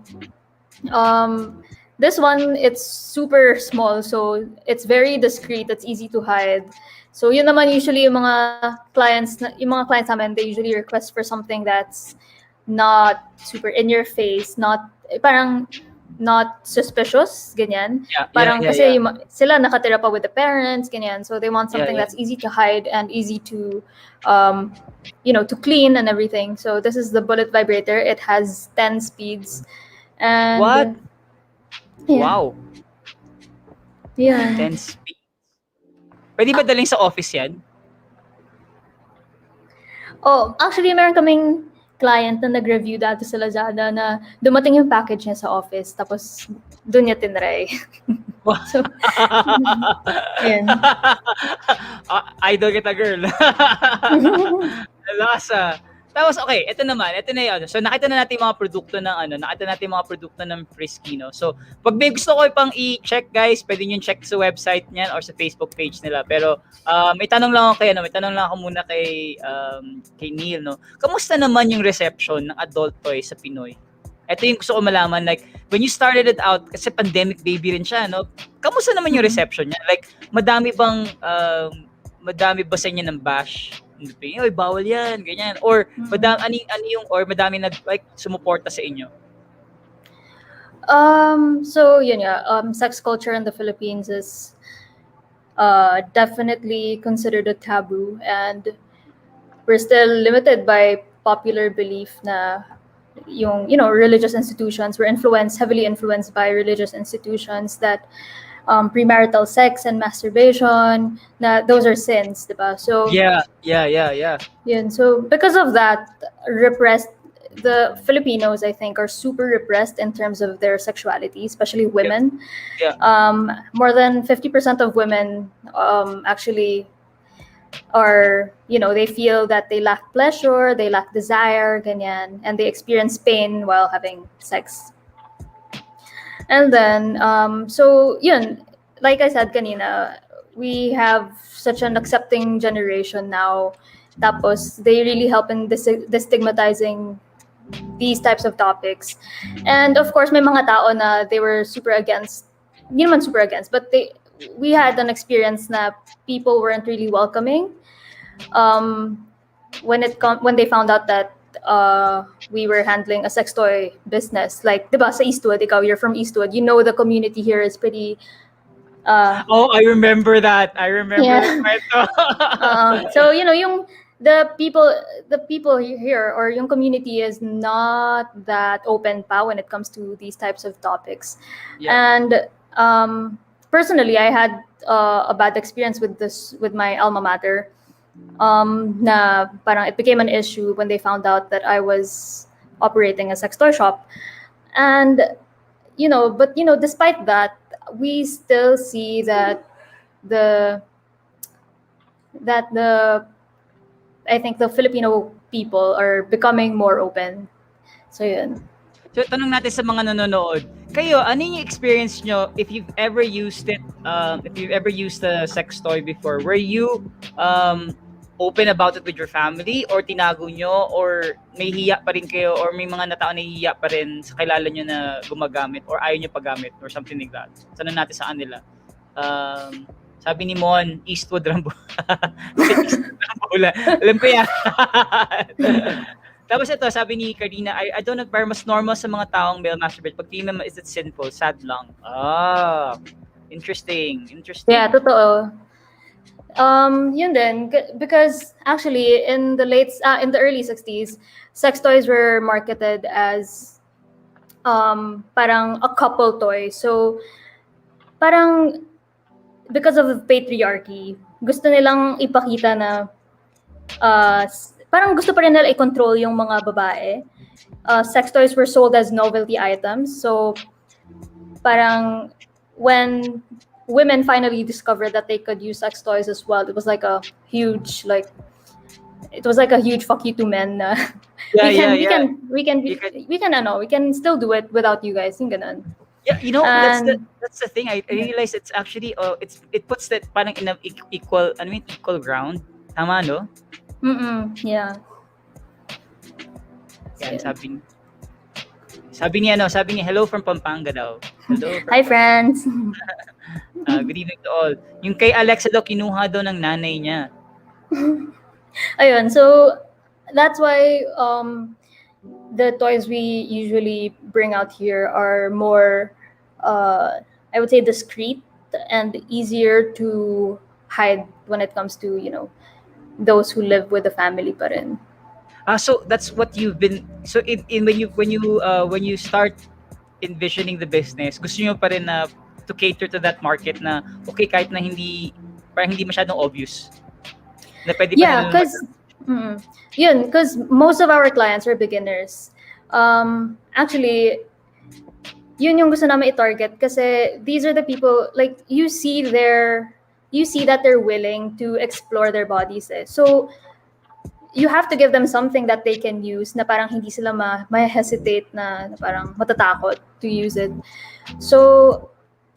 this one, it's super small. So, it's very discreet. It's easy to hide. So, yun naman usually yung mga clients namin, they usually request for something that's not super in your face, parang not suspicious, ganyan. Parang kasi sila nakatira pa with the parents, ganyan. So they want something that's easy to hide and easy to, to clean and everything. So this is the bullet vibrator. It has 10 speeds. And what? Yeah. Wow. Yeah. 10 speeds. Pwede ba daling sa office yan? Oh, actually, meron kaming client na nag-review dati sa Lazada na dumating yung package niya sa office tapos doon niya tinry. So, yun. Idol kita, girl. Lasa. Tapos, okay, ito na yun. So, nakita na natin yung mga produkto ng Frisky, no? So, pag may gusto ko pang i-check, guys, pwede nyo check sa website niyan or sa Facebook page nila. Pero, may tanong lang ako muna kay Neale, no? Kamusta naman yung reception ng adult toy sa Pinoy? Ito yung gusto ko malaman, like, when you started it out, kasi pandemic baby rin siya, no? Kamusta naman yung reception niya? Like, madami ba sa inyo ng bash? Oy, bawal yan, ganyan. Or madami sumuporta sa inyo? So yun nga, sex culture in the Philippines is definitely considered a taboo, and we're still limited by popular belief na yung religious institutions, we're heavily influenced by religious institutions that premarital sex and masturbation, na those are sins, diba? So yeah. Yun. So because of that, the Filipinos, I think, are super repressed in terms of their sexuality, especially women. Yeah. More than 50% of women actually are, they feel that they lack pleasure, they lack desire, ganyan, and they experience pain while having sex. And then, so yun, like I said kanina, we have such an accepting generation now. Tapos, they really help in destigmatizing these types of topics. And of course, may mga tao na they were super against, hindi naman super against, but we had an experience na people weren't really welcoming when they found out that we were handling a sex toy business. Like, diba, sa Eastwood, you're from Eastwood, the community here is pretty... I remember that. So, the people here or yung community is not that open pa when it comes to these types of topics. And personally, I had a bad experience with my alma mater. Na parang it became an issue when they found out that I was operating a sex toy shop. And despite that, we still see that I think the Filipino people are becoming more open. So yun. So tanong natin sa mga nanonood, kayo, ano yung experience nyo if you've ever used it, if you've ever used a sex toy before? Were you open about it with your family, or tinago nyo, or may hiya pa rin kayo, or may mga natao na hiya pa rin sa kilala nyo na gumagamit, or ayaw nyo pagamit, or something like that? Tanong natin sa kanila. Sabi ni Mon, Eastwood Rambo. Eastwood Rambola. Alam ko yan. Tapos ito, sabi ni Karina, I don't know, parang mas normal sa mga taong male masturbate. Pag female, is it sinful? Sad lang. Interesting. Yeah, totoo. Yun din, because actually in the early 60s, sex toys were marketed as parang a couple toy. So parang because of the patriarchy, gusto nilang ipakita na parang gusto pa rin nila i-control yung mga babae. Sex toys were sold as novelty items. So parang when women finally discovered that they could use sex toys as well, it was like a huge fuck you to men. We can still do it without you guys. Yung ganun. Yeah, you know, that's the thing. I realized it's actually it puts that parang in a equal ground. Tama, no? Yeah. Yan, sabi niya, hello from Pampanga daw. Hello. Hi, friends. Good evening to all. Yung kay Alexa daw, kinuha daw ng nanay niya. Ayun, so that's why the toys we usually bring out here are more, I would say, discreet and easier to hide when it comes to, those who live with the family pa rin. So that's what you've been. So when you start envisioning the business, gusto niyo pa rin na to cater to that market na okay kahit na hindi masyadong obvious. Na pwede pa Yeah, because most of our clients are beginners. Actually, yun yung gusto namin i-target kasi these are the people, like, you see that they're willing to explore their bodies. So you have to give them something that they can use na parang hindi sila ma-hesitate na parang matatakot to use it. So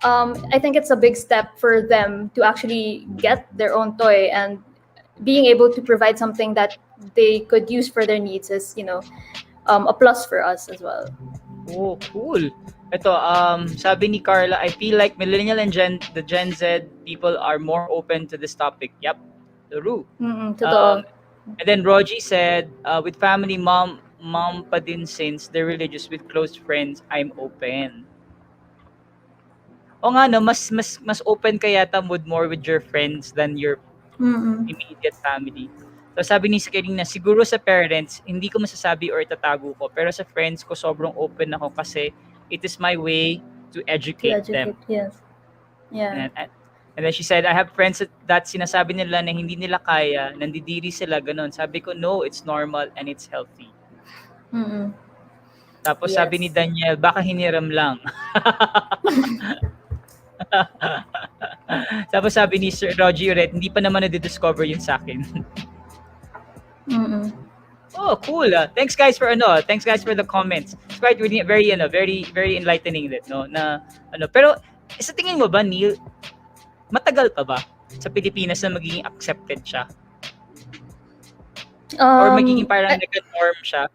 I think it's a big step for them to actually get their own toy, and being able to provide something that they could use for their needs is, a plus for us as well. Oh, cool. Ito, sabi ni Carla, I feel like millennial and the Gen Z people are more open to this topic. Yep, true. Totoo. And then Rogie said, with family, mom pa din since they're religious. With close friends, I'm open. O nga no, mas open ka yata more with your friends than your immediate family. So sabi ni Karina, siguro sa parents, hindi ko masasabi or itatago ko. Pero sa friends ko, sobrang open ako kasi it is my way to educate them. Yes. Yeah. And then she said, I have friends that sinasabi nila na hindi nila kaya, nandidiri sila, ganun. Sabi ko, no, it's normal and it's healthy. Tapos sabi ni Daniel, baka hiniram lang. Tapos sabi ni Sir Roger Red, hindi pa naman na-discover yun sa akin. Oh, cool. Thanks guys for the comments. It's quite really very very enlightening that, no, na pero sa tingin mo ba, Neale, matagal pa ba sa Pilipinas na magiging accepted siya? Or magiging parang nag-norm siya?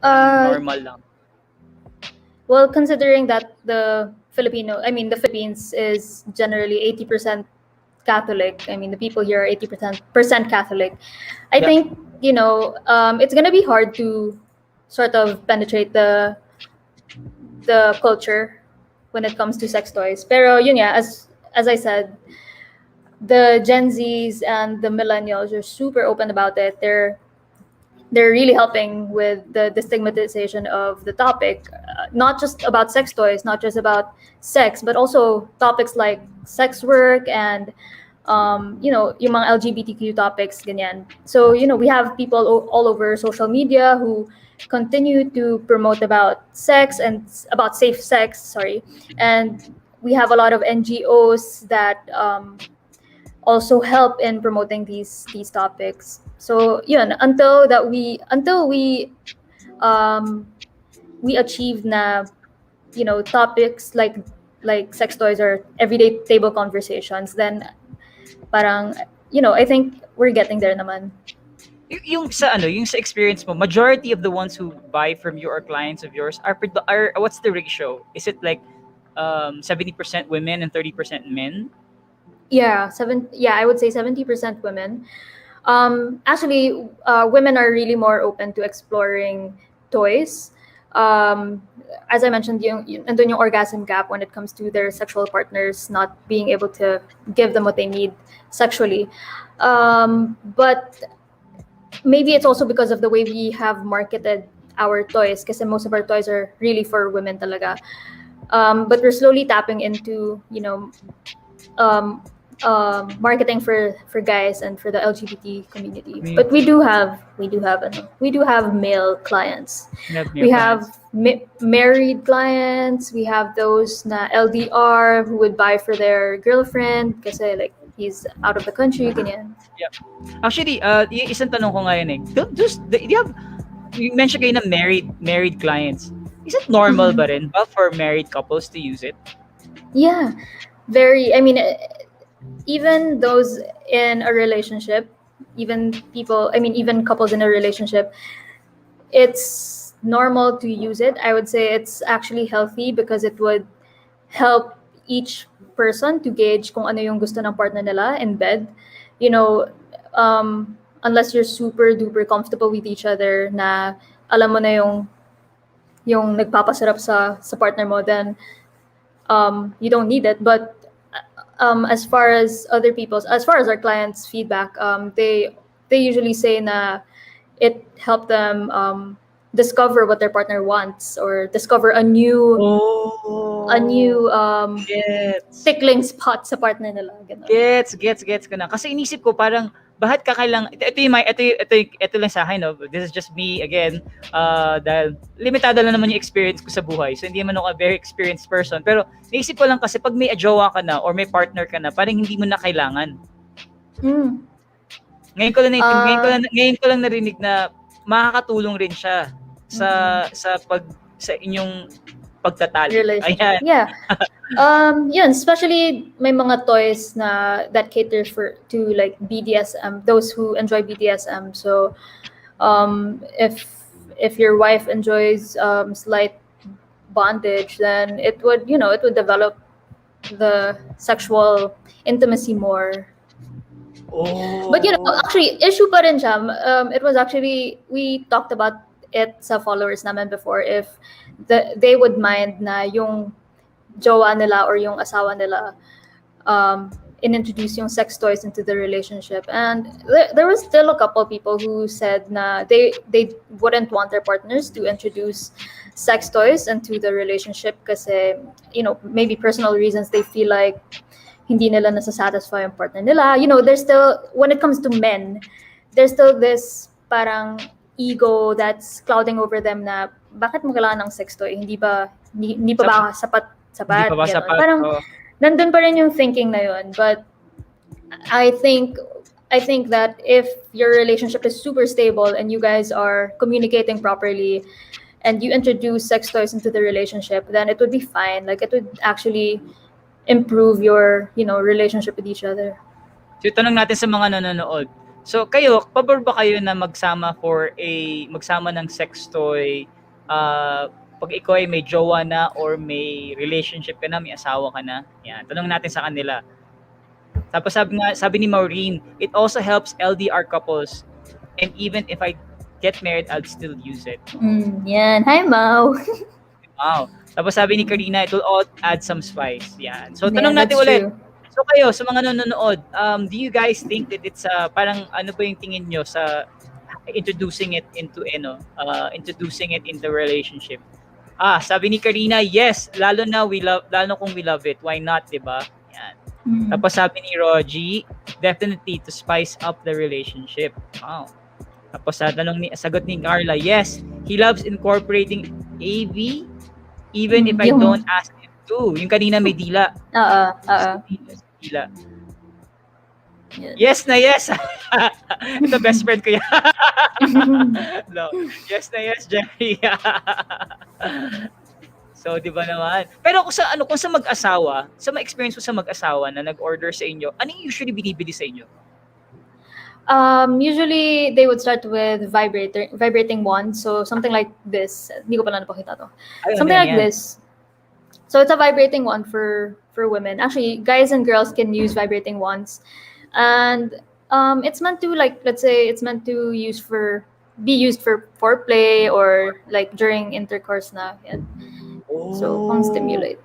Normal lang. Well, considering that the Philippines is generally 80% Catholic. I mean, the people here are 80% Catholic. I think, it's gonna be hard to sort of penetrate the culture when it comes to sex toys. Pero yun nga, as I said, the Gen Zs and the millennials are super open about it. They're really helping with the destigmatization of the topic, not just about sex toys, not just about sex, but also topics like sex work and yung mga LGBTQ topics, ganyan. So, we have people all over social media who continue to promote about sex and about safe sex, and we have a lot of NGOs that also help in promoting these topics. So yun, until we achieve na, topics like sex toys or everyday table conversations, then parang, I think we're getting there naman. Yung sa experience mo, majority of the ones who buy from you or clients of yours are what's the ratio? Is it like 70% women and 30% men? I would say 70% women. Actually, women are really more open to exploring toys. As I mentioned, nandun yung orgasm gap when it comes to their sexual partners not being able to give them what they need sexually. But maybe it's also because of the way we have marketed our toys, kasi most of our toys are really for women talaga. But we're slowly tapping into, um, marketing for guys and for the LGBT community. But we do have male clients. We have married clients. We have those na LDR who would buy for their girlfriend kasi like he's out of the country, ganyan. Actually, yung isang tanong ko ngayon do you have, you mentioned kayo na married clients. Is it normal ba rin ba for married couples to use it? Yeah, very. I mean, even those in a relationship, even couples in a relationship, it's normal to use it. I would say it's actually healthy because it would help each person to gauge kung ano yung gusto ng partner nila in bed. Unless you're super duper comfortable with each other na alam mo na yung nagpapasarap sa partner mo, then you don't need it. But as far as our clients' feedback, they usually say na it helped them discover what their partner wants or discover a new tickling spot sa partner nila. Ganun. Gets ko na. Kasi inisip ko parang bakit ka kailang ito lang sa akin, no? This is just me again. Dahil limitado lang naman yung experience ko sa buhay. So hindi naman ako a very experienced person. Pero naisip ko lang kasi pag may jowa ka na or may partner ka na, parang hindi mo na kailangan. Ngayon ko lang narinig na makakatulong rin siya sa inyong pagtatalo. Ayan. Yeah. Especially may mga toys na that cater to like BDSM, those who enjoy BDSM. So if your wife enjoys slight bondage, then it would develop the sexual intimacy more. But actually issue pa rin siya. It was actually, we talked about it sa followers naman before, if they would mind na yung jowa nila or yung asawa nila introduce yung sex toys into the relationship. And there was still a couple people who said na they wouldn't want their partners to introduce sex toys into the relationship kasi maybe personal reasons, they feel like hindi nila nasasatisfy yung partner nila. There's still, when it comes to men, there's still this parang ego that's clouding over them na bakit mo kailangan ng sex toy? Hindi pa ba sapat? Hindi pa ba sapat? Parang nandun pa rin yung thinking na yun. But I think that if your relationship is super stable and you guys are communicating properly and you introduce sex toys into the relationship, then it would be fine. Like it would actually improve your relationship with each other. So tanong natin sa mga nanonood. So kayo, pabor ba kayo na magsama ng sex toy pag ikaw ay may jowa na or may relationship ka na, may asawa ka na? Yan, tanong natin sa kanila. Tapos sabi ni Maureen, it also helps LDR couples, and even if I get married, I'll still use it. Yan. Hi, Mau. Wow. Tapos sabi ni Karina, it will all add some spice. Yan. So tanong natin that's ulit. true. So kayo, sa mga nanonood, do you guys think that it's parang ano ba yung tingin nyo sa introducing it into relationship? Sabi ni Karina, yes, lalo kung we love it. Why not, 'di ba? Yan. Tapos sabi ni Rogie, definitely to spice up the relationship. Wow. Tapos sagot ni Carla, yes, he loves incorporating AV even if I don't ask him to. Yung kanina may dila. Dila. Yes na yes. Ito best friend ko yan. No. Yes na yes, Jerry. So, di ba naman? Pero kung sa mag-asawa, sa ma-experience ko sa mag-asawa na nag-order sa inyo, ano yung usually binibili sa inyo? Usually they would start with vibrating wand, so something like this. Hindi ko pa napakita to. Something like this. So it's a vibrating wand for women. Actually, guys and girls can use vibrating wands, and it's meant to, like, let's say it's meant to be used for foreplay or like during intercourse na. Yan. So pang stimulate.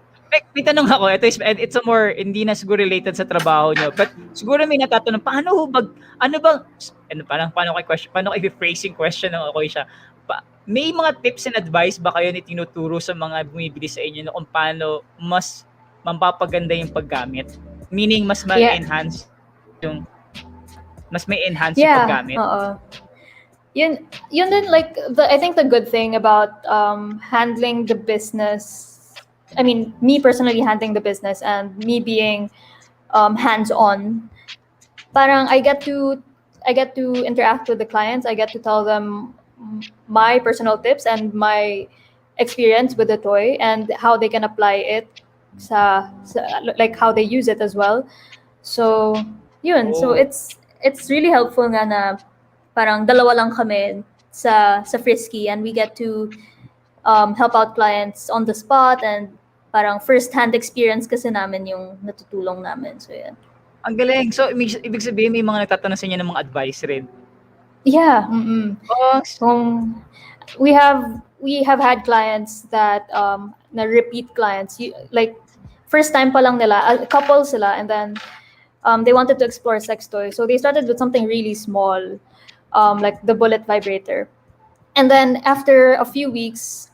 May tanong ako, it's a more, hindi na siguro related sa trabaho nyo, but siguro may natatanong, paano ko i-phrasing question ng ako siya, may mga tips and advice ba kayo ni tinuturo sa mga bumibili sa inyo kung paano mas mapapaganda yung paggamit? Meaning, mas ma-enhance yung paggamit? Oo. Yun din, like, I think the good thing about handling the business, I mean, me personally handling the business and me being hands-on, parang I get to interact with the clients. I get to tell them my personal tips and my experience with the toy and how they can apply it like how they use it as well. So yun. So it's really helpful nga na parang dalawa lang kami sa Frisky, and we get to help out clients on the spot, and parang first-hand experience kasi namin yung natutulong namin. So yeah. Ang galing. So ibig sabihin may mga nagtatanong sa inyo ng mga advice rin? Yeah. We have had clients that na repeat clients, like first time pa lang nila, a couple sila, and then they wanted to explore sex toys. So they started with something really small, like the bullet vibrator. And then after a few weeks,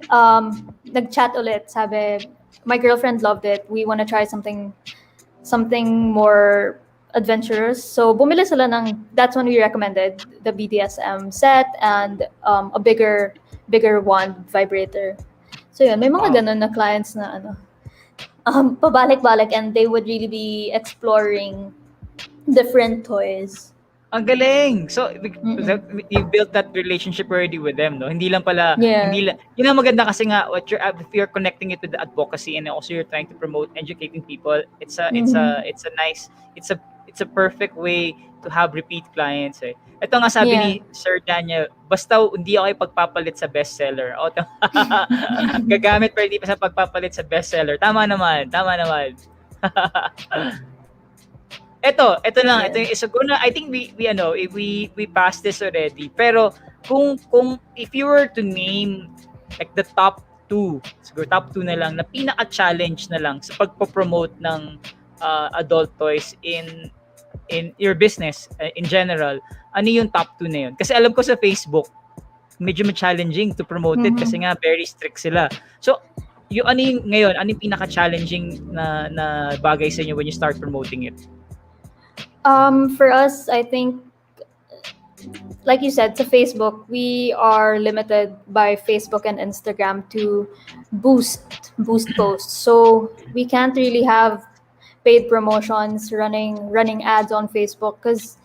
nag-chat ulit, sabi, my girlfriend loved it. We want to try something more adventurous. So bumili sila that's when we recommended the BDSM set and a bigger wand vibrator. So yun, may mga ganun na clients na pabalik-balik, and they would really be exploring different toys. Ang galing. So you built that relationship already with them, no? Hindi lang pala, yun ang maganda kasi nga if you're connecting it with the advocacy and also you're trying to promote educating people, it's a perfect way to have repeat clients. Ito nga sabi ni Sir Daniel, basta hindi ako pagpapalit sa bestseller. Gagamit pero hindi pa sa pagpapalit sa bestseller. Tama naman. Ito lang. Ito yung isa ko na, I think we passed this already. Pero kung if you were to name like the top 2, siguro top 2 na lang, na pinaka-challenge na lang sa pagpo-promote ng adult toys in your business in general, ano yung top 2 na yun? Kasi alam ko sa Facebook, medyo challenging to promote it kasi nga very strict sila. So, ano yung pinaka-challenging na bagay sa inyo when you start promoting it? For us, I think, like you said, to Facebook, we are limited by Facebook and Instagram to boost posts. So we can't really have paid promotions running ads on Facebook because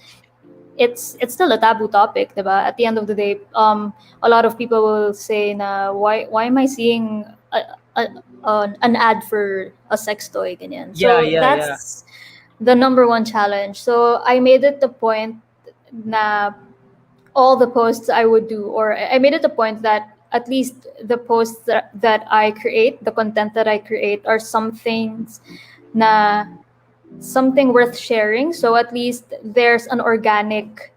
it's still a taboo topic, diba? At the end of the day, a lot of people will say, why am I seeing an ad for a sex toy? Ganyan. So that's the number one challenge. So I made it the point na all the posts I would do, or I made it the point that at least the posts that I create, the content that I create, are something worth sharing. So at least there's an organic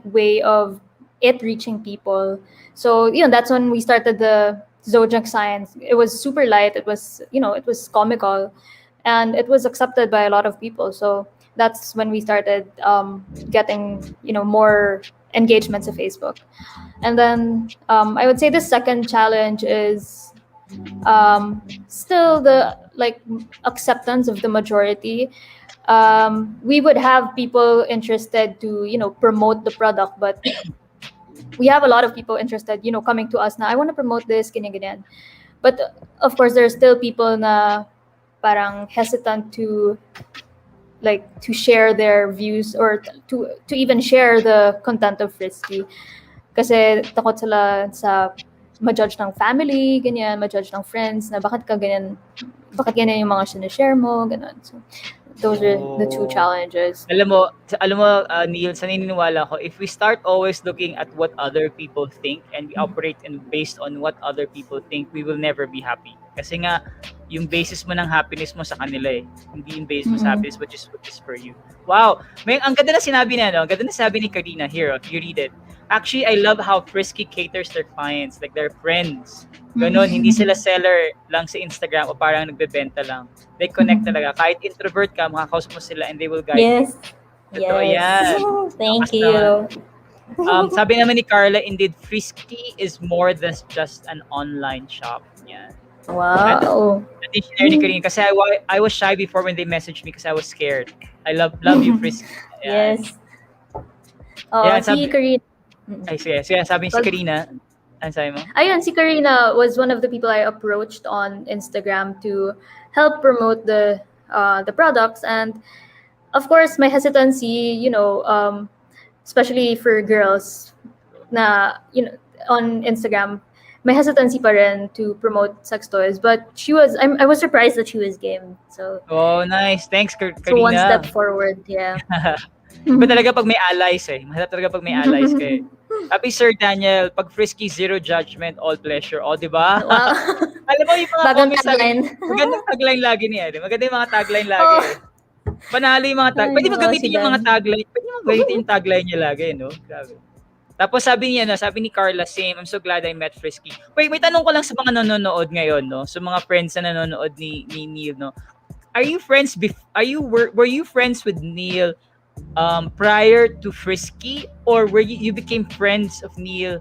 way of it reaching people. So that's when we started the Zodiac Science. It was super light. It was comical, and it was accepted by a lot of people. So that's when we started getting more engagements of Facebook. And then I would say the second challenge is still the acceptance of the majority. We would have people interested to promote the product, but we have a lot of people interested coming to us now, I want to promote this, ganyan. But of course there's still people na parang hesitant to share their views or to even share the content of Frisky kasi takot sila sa ma-judge ng family, ganyan, ma-judge ng friends na bakit ganyan yung mga sinishare mo, ganun. So those are the two Oh. challenges. Alam mo, Neil, sa naniniwala ko, if we start always looking at what other people think and we operate based on what other people think, we will never be happy. Kasi nga, yung basis mo ng happiness mo sa kanila eh. Hindi yung basis mo sa happiness, which is for you. Wow! Ang ganda na sinabi niya, no? Ang ganda na sinabi ni Karina. Here, you read it. Actually, I love how Frisky caters their clients, like their friends. Ganon, hindi sila seller lang sa Instagram o parang nagbebenta lang. They connect talaga. Kahit introvert ka, makakausap mo sila and they will guide you. Yes. Totoo Yes. yan. Thank Lakas you. Sabi naman ni Carla, indeed, Frisky is more than just an online shop. Yan. Wow. Additionally ni Karina, kasi I was shy before when they messaged me kasi I was scared. I love you, Frisky. Ayan. Yes. Yeah, Si Karina. Ay, sige, sabi si Karina. Ano sabi mo? Ayun, si Karina was one of the people I approached on Instagram to help promote the products, and of course my hesitancy, especially for girls, na on Instagram, may hesitancy pa rin to promote sex toys, but I was surprised that she was game. So Oh, nice. Thanks, Karina. so one step forward, yeah. Iba talaga pag may allies eh. Mahirap talaga pag may allies ka eh. Sabi Sir Daniel, pag Frisky, zero judgment, all pleasure. O, di ba? Wow. Alam mo yung mga Bagong comments tagline. Magandang tagline lagi niya. Maganda yung mga tagline lagi eh. Panalo yung mga tagline. Pwede mo gamitin yung mga tagline. Pwede mo gamitin yung tagline niya lagi, no? Grabe. Tapos sabi ni Carla, same, I'm so glad I met Frisky. Wait, may tanong ko lang sa mga nanonood ngayon, no? Sa mga friends na nanonood ni Neale, no? Are you friends were you friends with Neale prior to Frisky, or were you became friends of Neale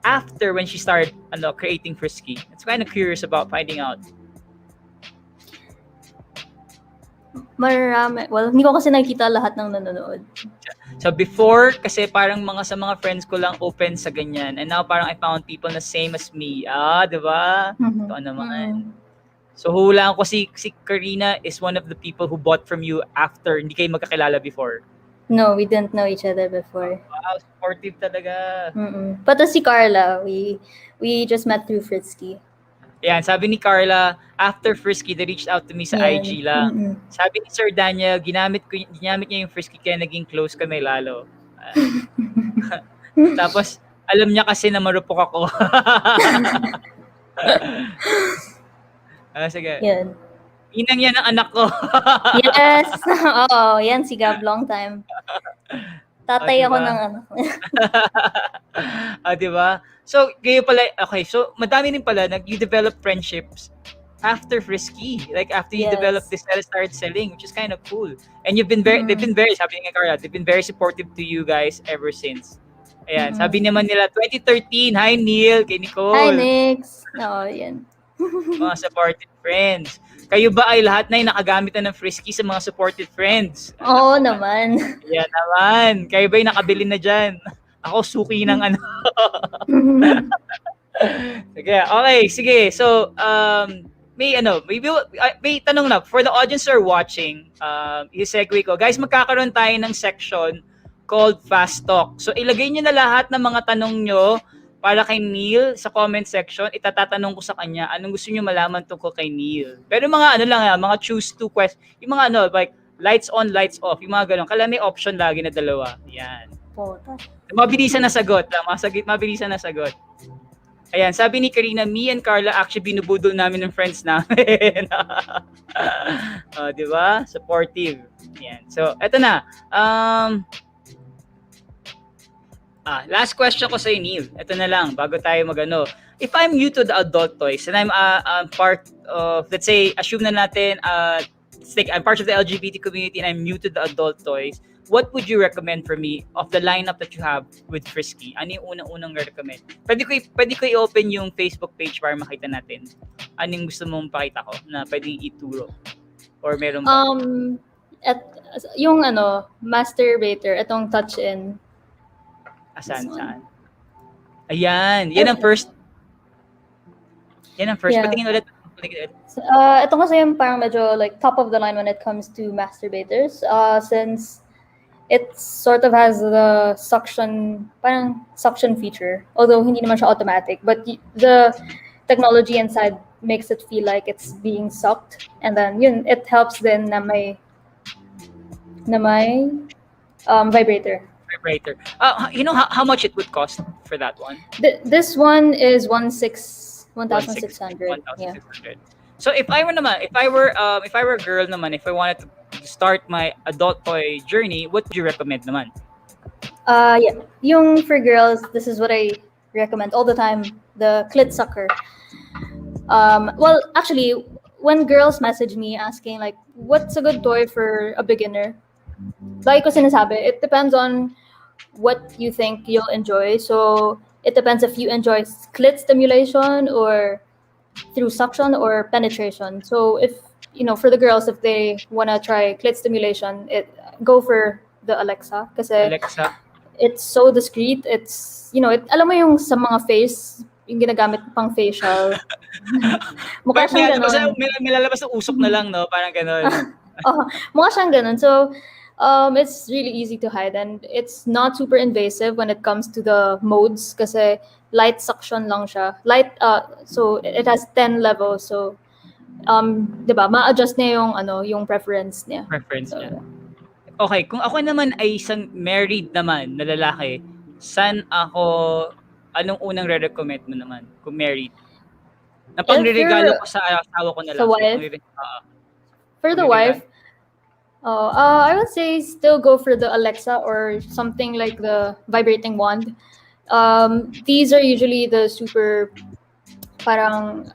after when she started creating Frisky? It's kind of curious about finding out. Marami. Well, hindi ko kasi nakikita lahat ng nanonood. So before, kasi parang sa mga friends ko lang open sa ganyan. And now parang I found people na same as me. Di ba? Ito naman. So hulaan ko si Karina is one of the people who bought from you after hindi kayo magkakilala before. No, we didn't know each other before. Wow, supportive talaga. But si Carla, we just met through Frisky. Yan, sabi ni Carla, after Frisky, they reached out to me sa IG lang. Sabi ni Sir Daniel, ginamit niya yung Frisky kaya naging close kami lalo. Tapos, alam niya kasi na marupok ako. Sige. Yan. Inang yan ang anak ko. Yes. Oo, yan si Gab, long time. Tatay ako diba? ng anak. Diba? So, kayo pala, okay, so madami rin pala, you develop friendships after Frisky. Like, after you develop this, start selling, which is kind of cool. And they've been very, sabi nga Carla, they've been very supportive to you guys ever since. Ayan, sabi naman nila, 2013, hi Neale, kay Nicole. Hi, Nix. Oo, yan. Mga supportive friends. Kayo ba ay lahat na nakagamit na ng Frisky sa mga supportive friends? Oo naman. Yan naman. Kayo ba ay nakabili na dyan? Ako, suki ng ano. Sige, okay, sige. So, may tanong na. For the audience who are watching, i-segue ko. Guys, magkakaroon tayo ng section called Fast Talk. So, ilagay nyo na lahat ng mga tanong nyo para kay Neale sa comment section. Itatatanong ko sa kanya, anong gusto nyo malaman tungkol kay Neale. Pero mga mga choose two questions. Yung mga like, lights on, lights off. Yung mga ganun. Kala may option lagi na dalawa. Yan. Mabilisan na sagot. Mabilisan na sagot. Ayan, sabi ni Karina, me and Carla actually binubudol namin ng friends namin. Di ba? Supportive. Yan. So, eto na. Last question ko sa Neale. Ito na lang, bago tayo magano. If I'm new to the adult toys and I'm part of, let's say, assume na natin, I'm part of the LGBT community and I'm new to the adult toys, what would you recommend for me of the lineup that you have with Frisky? Ano yung unang-unang recommend? Pwede ko i-open yung Facebook page para makita natin. Anong gusto mong pakita ko na pwedeng ituro? Or meron ba? Yung masturbator, itong touch-in. Saan? Ayan. Yan ang first. Yeah. Patingin ulit. Ito kasi yung parang medyo like top of the line when it comes to masturbators. Since it sort of has the suction feature. Although hindi naman siya automatic. But the technology inside makes it feel like it's being sucked. And then it helps then na may na may vibrator. Vibrator. You know how much it would cost for that one? This one is 1,600. 1,600. Yeah. So if I were a girl naman, if I wanted to start my adult toy journey, what would you recommend naman? Yeah. Yung for girls, this is what I recommend all the time. The clit sucker. Well, actually, when girls message me asking like, what's a good toy for a beginner? Like ko sinasabi, it depends on what you think you'll enjoy. So it depends if you enjoy clit stimulation or through suction or penetration. So if for the girls, if they wanna try clit stimulation, go for the Alexa kasi Alexa. it's so discreet. It's alam mo yung sa mga face, yung ginagamit pang facial. Mukha siyang ganon. May lalabas na usok na lang, no? Parang ganon. Mukha siyang ganon. So it's really easy to hide and it's not super invasive when it comes to the modes kasi light suction lang siya. So it has 10 levels. So 'di ba, ma-adjust niya yung preference niya. Niya. Okay, kung ako naman ay isang married naman na lalaki, anong unang re-recommend mo naman kung married? Na pangre-regalo ko sa asawa ko na lang. Sa wife? For the wife, I would say still go for the Alexa or something like the vibrating wand. These are usually the super parang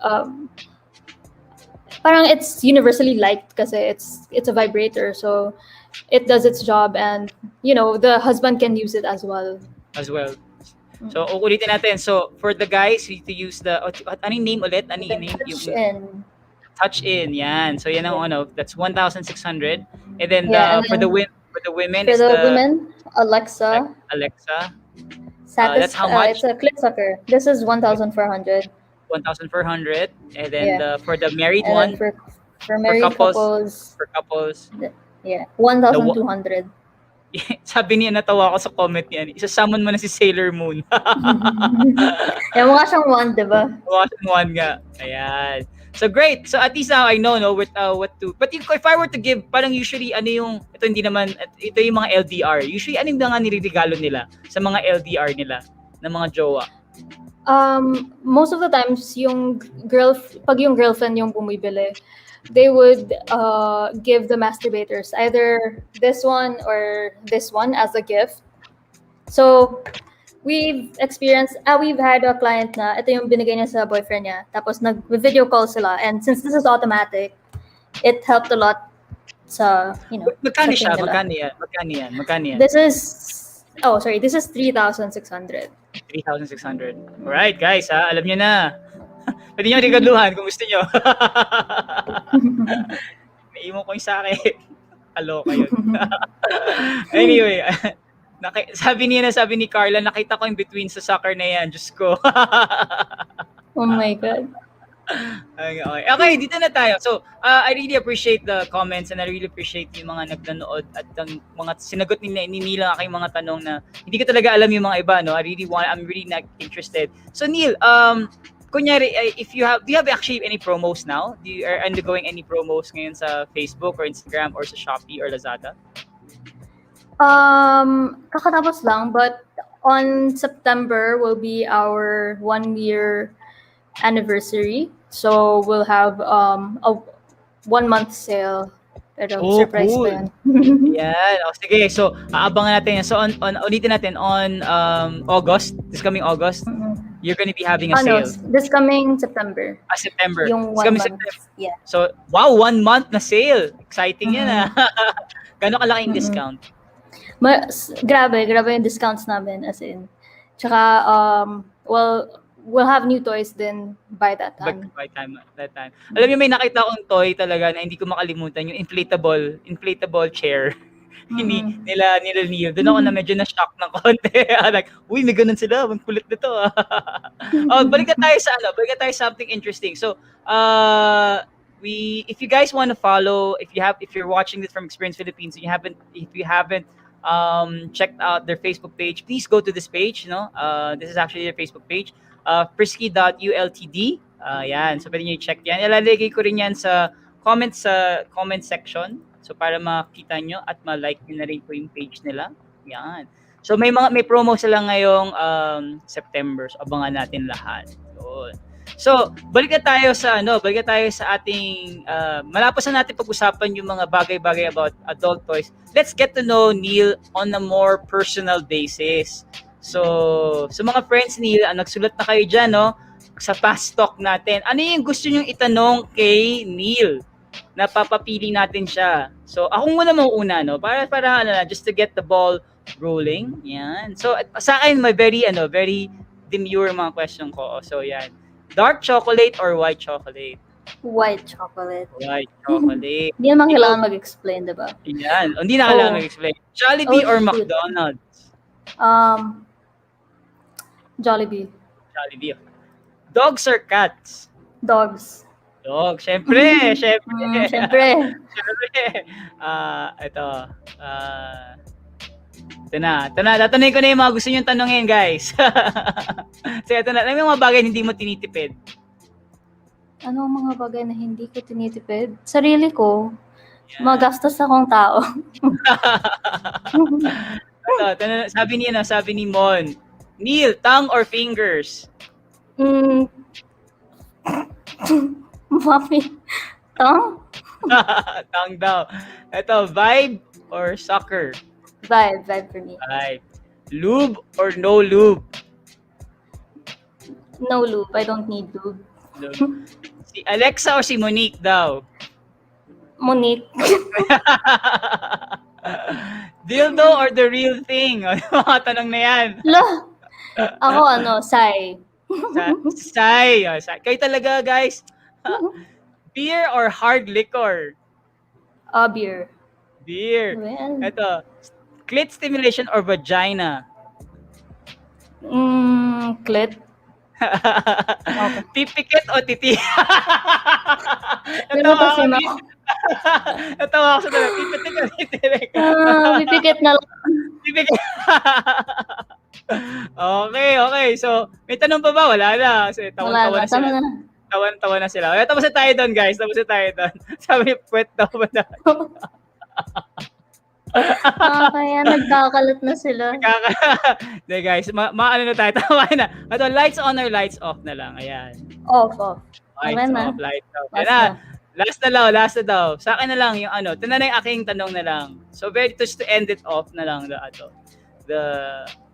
it's universally liked kasi it's a vibrator, so it does its job and the husband can use it as well. So ulitin natin. So for the guys, you need to use the anong name ulit? Anong name? Touch in. Yan. So yan ang that's 1,600. And then for the women for the women, Alexa. That's how much? It's a clit sucker. This is 1,400. 1,400. And then for the married one, for married couples. For couples. Yeah, 1,200. Sabi niya, natawa ako sa comment niya. Isa-summon mo na si Sailor Moon. Mukha siyang wand, diba? Mukha siyang wand nga. Ayan. So great. So at least now I know what to. But if I were to give, parang usually ito yung mga LDR. Usually ano yung mga niregalo nila sa mga LDR nila ng mga jowa? Most of the times pag yung girlfriend yung bumibili, they would give the masturbators either this one or this one as a gift. So we've had a client na ito yung binigay niya sa boyfriend niya, tapos nag-video call sila, and since this is automatic, it helped a lot sa Magkano siya? Magkano yan? This is 3,600. 3,600. Alright guys, alam niyo na. Pwede nyo regaluhan kung gusto nyo. May imo ko yung sa akin. Kaloka yun. Anyway, sabi ni Carla, nakita ko in between sa soccer na yan. Diyos ko. Oh my God. Okay, dito na tayo. So, I really appreciate the comments and I really appreciate yung mga nagdanood at ang mga sinagot ni Neale ang aking mga tanong na hindi ko talaga alam yung mga iba, no? I'm really not interested. So, Neale, kunyari, do you have actually any promos now? Are undergoing any promos ngayon sa Facebook or Instagram or sa Shopee or Lazada? Kakatapos lang, but on September will be our 1-year anniversary. So we'll have a 1-month sale. Pero surprise cool. pa yan. Yan. Sige. So, aabangan natin yan. So, ulitin natin on August, this coming August, you're gonna be having a sale. This coming September. September. Yung This coming 1 month. September. Yeah. So, wow, 1 month na sale. Exciting yan Gano'ng kalaking discount? Grabe yung discounts namin, as in. Tsaka, we'll have new toys din by that time. That time. Alam niyo, may nakita akong toy talaga na hindi ko makalimutan, yung inflatable chair. Nila Neale. Doon ako na medyo na-shock ng konti. Like, uy, may ganun sila. Ang kulit nito. Balik tayo sa something interesting. So, if you guys want to follow, if you're watching this from Experience Philippines, and if you haven't checked out their Facebook page, please go to this page. This is actually their Facebook page. Frisky.ultd. Yan. So, pwede nyo i-check yan. Ilalagay ko rin yan sa comment section So para makita nyo at ma-like nyo na rin po yung page nila. Yan. So may promo sila ngayong September. So abangan natin lahat. Yun. So, balik na tayo sa ating malapos na natin pag-usapan yung mga bagay-bagay about adult toys. Let's get to know Neale on a more personal basis. So, sa mga friends Neale, nagsulat na kayo dyan, no? Sa past talk natin. Ano yung gusto nyong itanong kay Neale? Napapapili natin siya. So, ako muna mauuna, no? Para just to get the ball rolling. Yan. So, sa akin, may very demure mga question ko. So, yan. Dark chocolate or white chocolate? White chocolate. White chocolate. Hindi naman kailangan mag-explain, diba? Yan. Hindi na kailangan mag-explain. Jollibee or shoot. McDonald's? Jollibee. Jollibee. Dogs or cats? Dogs. Dog. Syempre. Siyempre. Syempre. Ito na. Tatanungin ko na yung mga gusto nyo tanungin, guys. So, ito na. Alam mo yung mga bagay hindi mo tinitipid? Ano ang mga bagay na hindi ko tinitipid? Sarili ko. Magastos akong tao. Sabi ni Mon, Neale, tongue or fingers? Mami. Tongue? Tongue daw. Ito, vibe or soccer? Vibe for me. Vibe. Lube or no lube? No lube. I don't need lube. Lube. Si Alexa or si Monique daw? Monique. Dildo or the real thing? Mga tanong na yan. Ako Sai. Sai. Kayo talaga, guys. Beer or hard liquor? Beer. Beer. Well. Ito. Clit stimulation or vagina? Clit. Okay. Pipikit o titi? Natawa ako. Natawa ako sa talaga. Pipikit o titi? Pipikit na lang. Pipikit. Okay. So, may tanong pa ba? Wala na. Kasi tawa na sila. Tawa na sila. Kaya tapos na tayo doon, guys. Sabi, puwet daw ba na? Kaya nagkakalat na sila. Hindi, guys. Ano na tayo. Tawa na. Ito, lights on or lights off na lang. Ayan. Off. Lights off. Ayan na. Last na daw. Sa akin na lang yung ito na yung aking tanong na lang. So, just to end it off na lang.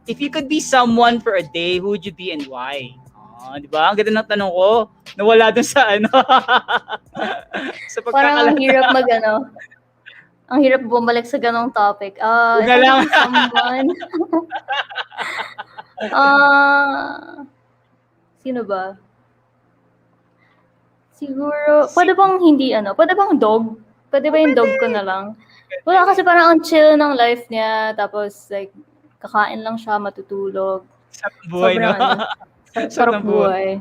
If you could be someone for a day, who would you be and why? Di ba? Ang ganda ng tanong ko. Nawala dun sa sa parang ang hirap ang hirap bumalik sa ganong topic. Una lang. Someone. Sino ba? Siguro, pwede bang dog? Pwede ba yung dog ko na lang? Wala kasi parang ang chill ng life niya, tapos like, kakain lang siya, matutulog. Sa buhay, no? Sarap buhay.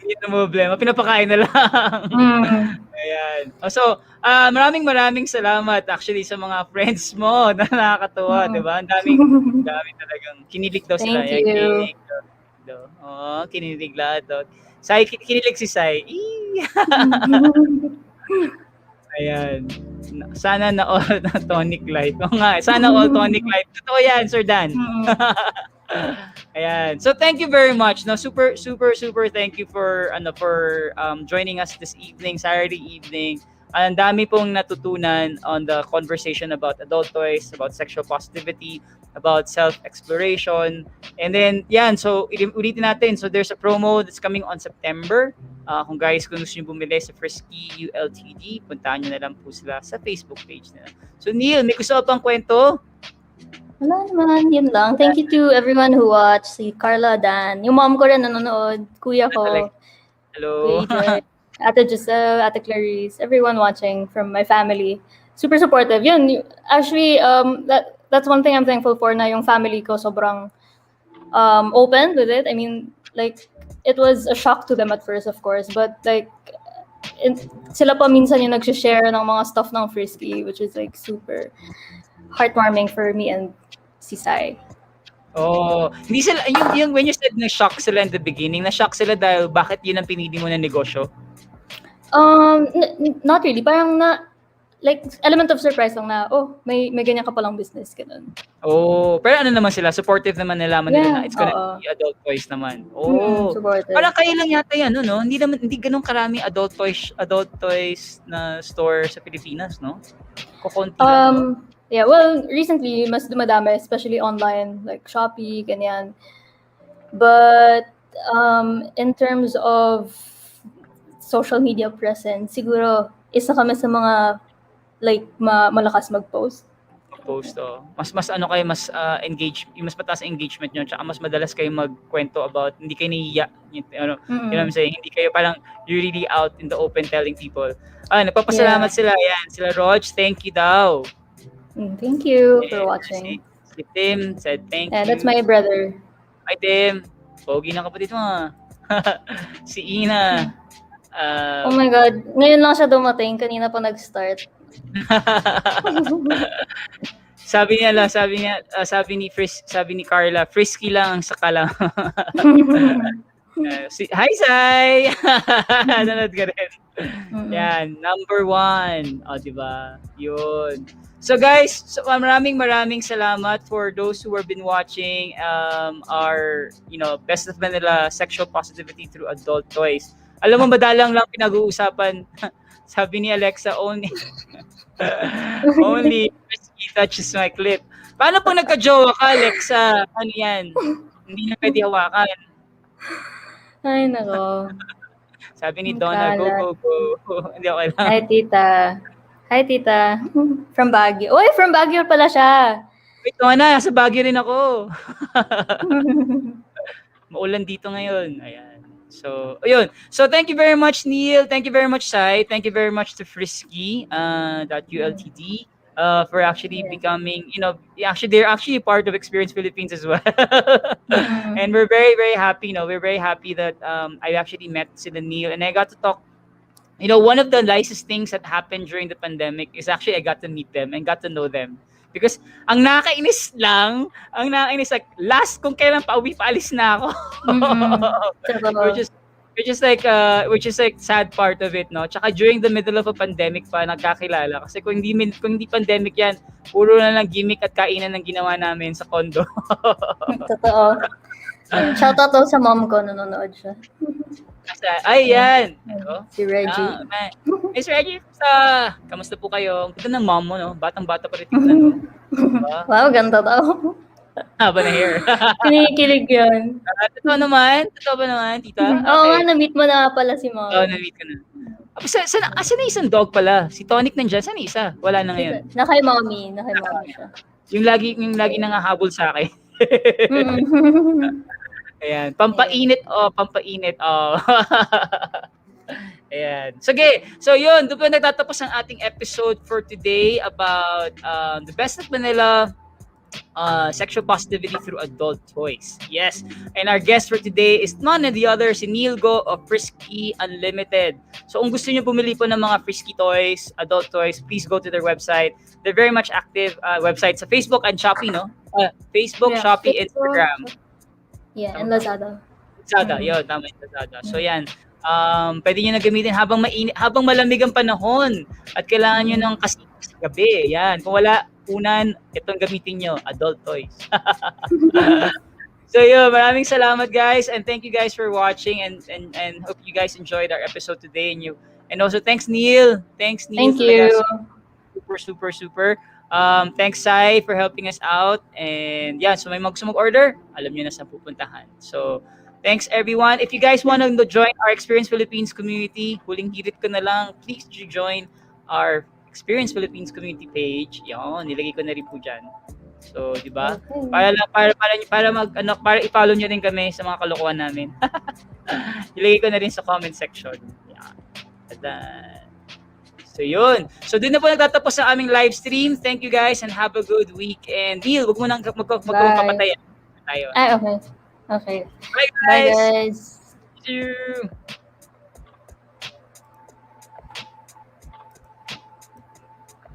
Hindi na problema. Pinapakain na lang. Ayan. So, maraming salamat actually sa mga friends mo na nakakatuwa, di ba? Ang dami talagang kinilig daw sila. Thank you. Kinilig lahat daw. Kinilig si Sai. Ayan. Sana na all na tonic light. Oo nga, sana all tonic light. Totoo yan, Sir Dan. Ayan. So thank you very much. No, super thank you for joining us this evening, Saturday evening. Ang dami pong natutunan on the conversation about adult toys, about sexual positivity, about self-exploration. And then, so ulitin natin. So there's a promo that's coming on September. Kung gusto nyo bumili sa Frisky Ultd, puntahan nyo na lang po sila sa Facebook page nila. So Neale, may gusto ka pang kwento? Wala naman, yun lang. Thank you to everyone who watched. Si Carla, Dan, yung mom ko rin nanonood, kuya ko. Hello. Ate Giselle, Ate Clarice, everyone watching from my family. Super supportive. Yun, actually, that's one thing I'm thankful for, na yung family ko sobrang open with it. I mean, like, it was a shock to them at first, of course, but like, sila pa minsan yung nag-share ng mga stuff ng Frisky, which is like super heartwarming for me and si Sai. Oh, hindi sila, yung when you said na-shock sila in the beginning, na-shock sila dahil bakit yun ang pinili mo na negosyo? Not really. Parang like element of surprise lang na, oh, may ganyan ka palang business, ganun. Oh, pero ano naman sila, supportive naman nila Yeah, na it's gonna oo. be adult toys naman. Oh. Supportive. Parang kayo lang yata 'yan, no? Hindi ganoon karami adult toys na store sa Pilipinas, no? Kokonti lang, no? Yeah, well, recently, mas dumadami, especially online, like Shopee, ganyan. But in terms of social media presence, siguro isa kami sa mga like malakas mag-post. Post mas ano kayo mas mas mataas ang engagement niyo tsaka mas madalas kayo magkwento about hindi kayo nahihiya you know what I'm saying, hindi kayo parang you're really out in the open telling people. Nagpapasalamat sila sila Rog, thank you daw. Thank you for watching. Si Tim said thank you. That's my brother. Hi Tim, pogi ng kapatid mo. Si Ina. Oh my God, ngayon lang siya dumating, kanina pa nag-start. sabi ni Carla, frisky lang ang saka lang. Hi Sai. Nanood ka rin. Yan, number 1. Diba? Yun. So guys, maraming salamat for those who have been watching our Best of Manila Sexual Positivity Through Adult Toys. Alam mo, madalang lang pinag-uusapan. Sabi ni Alexa, only Frisky touches my clip. Paano po nagka-jowa ka, Alexa? Ano yan? Hindi na pwede hawakan. Ay, nako. Sabi ni Donna, go. Hindi ako kailangan. Hi, tita. From Baguio. Uy, from Baguio pala siya. Wait, Donna, sa Baguio rin ako. Maulan dito ngayon. Ayan. So, ayun. So, thank you very much, Neale. Thank you very much, Sai. Thank you very much to Frisky Ultd for actually becoming, they're actually a part of Experience Philippines as well. And we're very, very happy, we're very happy that I actually met sila Neale and I got to talk. One of the nicest things that happened during the pandemic is actually I got to meet them and got to know them. Because ang nakakainis like last kung kailan paalis na ako. which is like sad part of it, no? Tsaka during the middle of a pandemic pa nagkakilala kasi kung hindi pandemic yan, puro na lang gimmick at kainan ang ginawa namin sa condo. Totoo. Shoutout daw sa mom ko, nanonood siya. Ay, yan. Si Reggie. Miss Reggie, kamusta po kayo? Ang ganda ng mom mo, no? Batang-bata pa rin tingnan, no? Wow, ganda daw. Haba na hair. Kinikilig yun. Totoo ba naman, tita? Oo nga, na-meet mo na pala si mom. Oo, na-meet ko na. Saan na isang dog pala? Si Tonic nandyan, saan na isa? Wala na ngayon. Na kay mommy siya. Yung lagi nangahabol sa akin. Ayan, pampainit. Ayan. Sige, so yun, doon po nagtatapos ang ating episode for today about the Best of Manila sexual positivity through adult toys. Yes. And our guest for today is none other si Neale Go of Frisky Unlimited. So kung gusto niyo bumili po ng mga Frisky toys, adult toys, please go to their website. They're very much active website sa Facebook and Shopee, no? Facebook, Shopee, Instagram. Yeah, and Lazada. Yun, tama yung Lazada. So yan, pwede nyo na gamitin habang malamig ang panahon at kailangan nyo ng kasi sa gabi. Yan, kung wala, unan, itong gamitin nyo, adult toys. So yun, maraming salamat guys and thank you guys for watching and hope you guys enjoyed our episode today and also thanks Neale. Thank you. Super. Thanks Sai for helping us out and yeah, so may gusto mag-order, alam niyo na saan pupuntahan. So thanks everyone. If you guys want to join our Experience Philippines community, huling hirit ko na lang, please join our Experience Philippines community page. Yan, nilagay ko na rin po diyan. So, di ba? Okay. Para i-follow niyo din kami sa mga kalokohan namin. Nilagay ko na rin sa comment section. Yan. So, yun. So, doon na po nagtatapos sa aming live stream. Thank you guys and have a good week. And Neale, huwag mo nang magpapatayan. Okay. Bye guys. Bye guys. See you.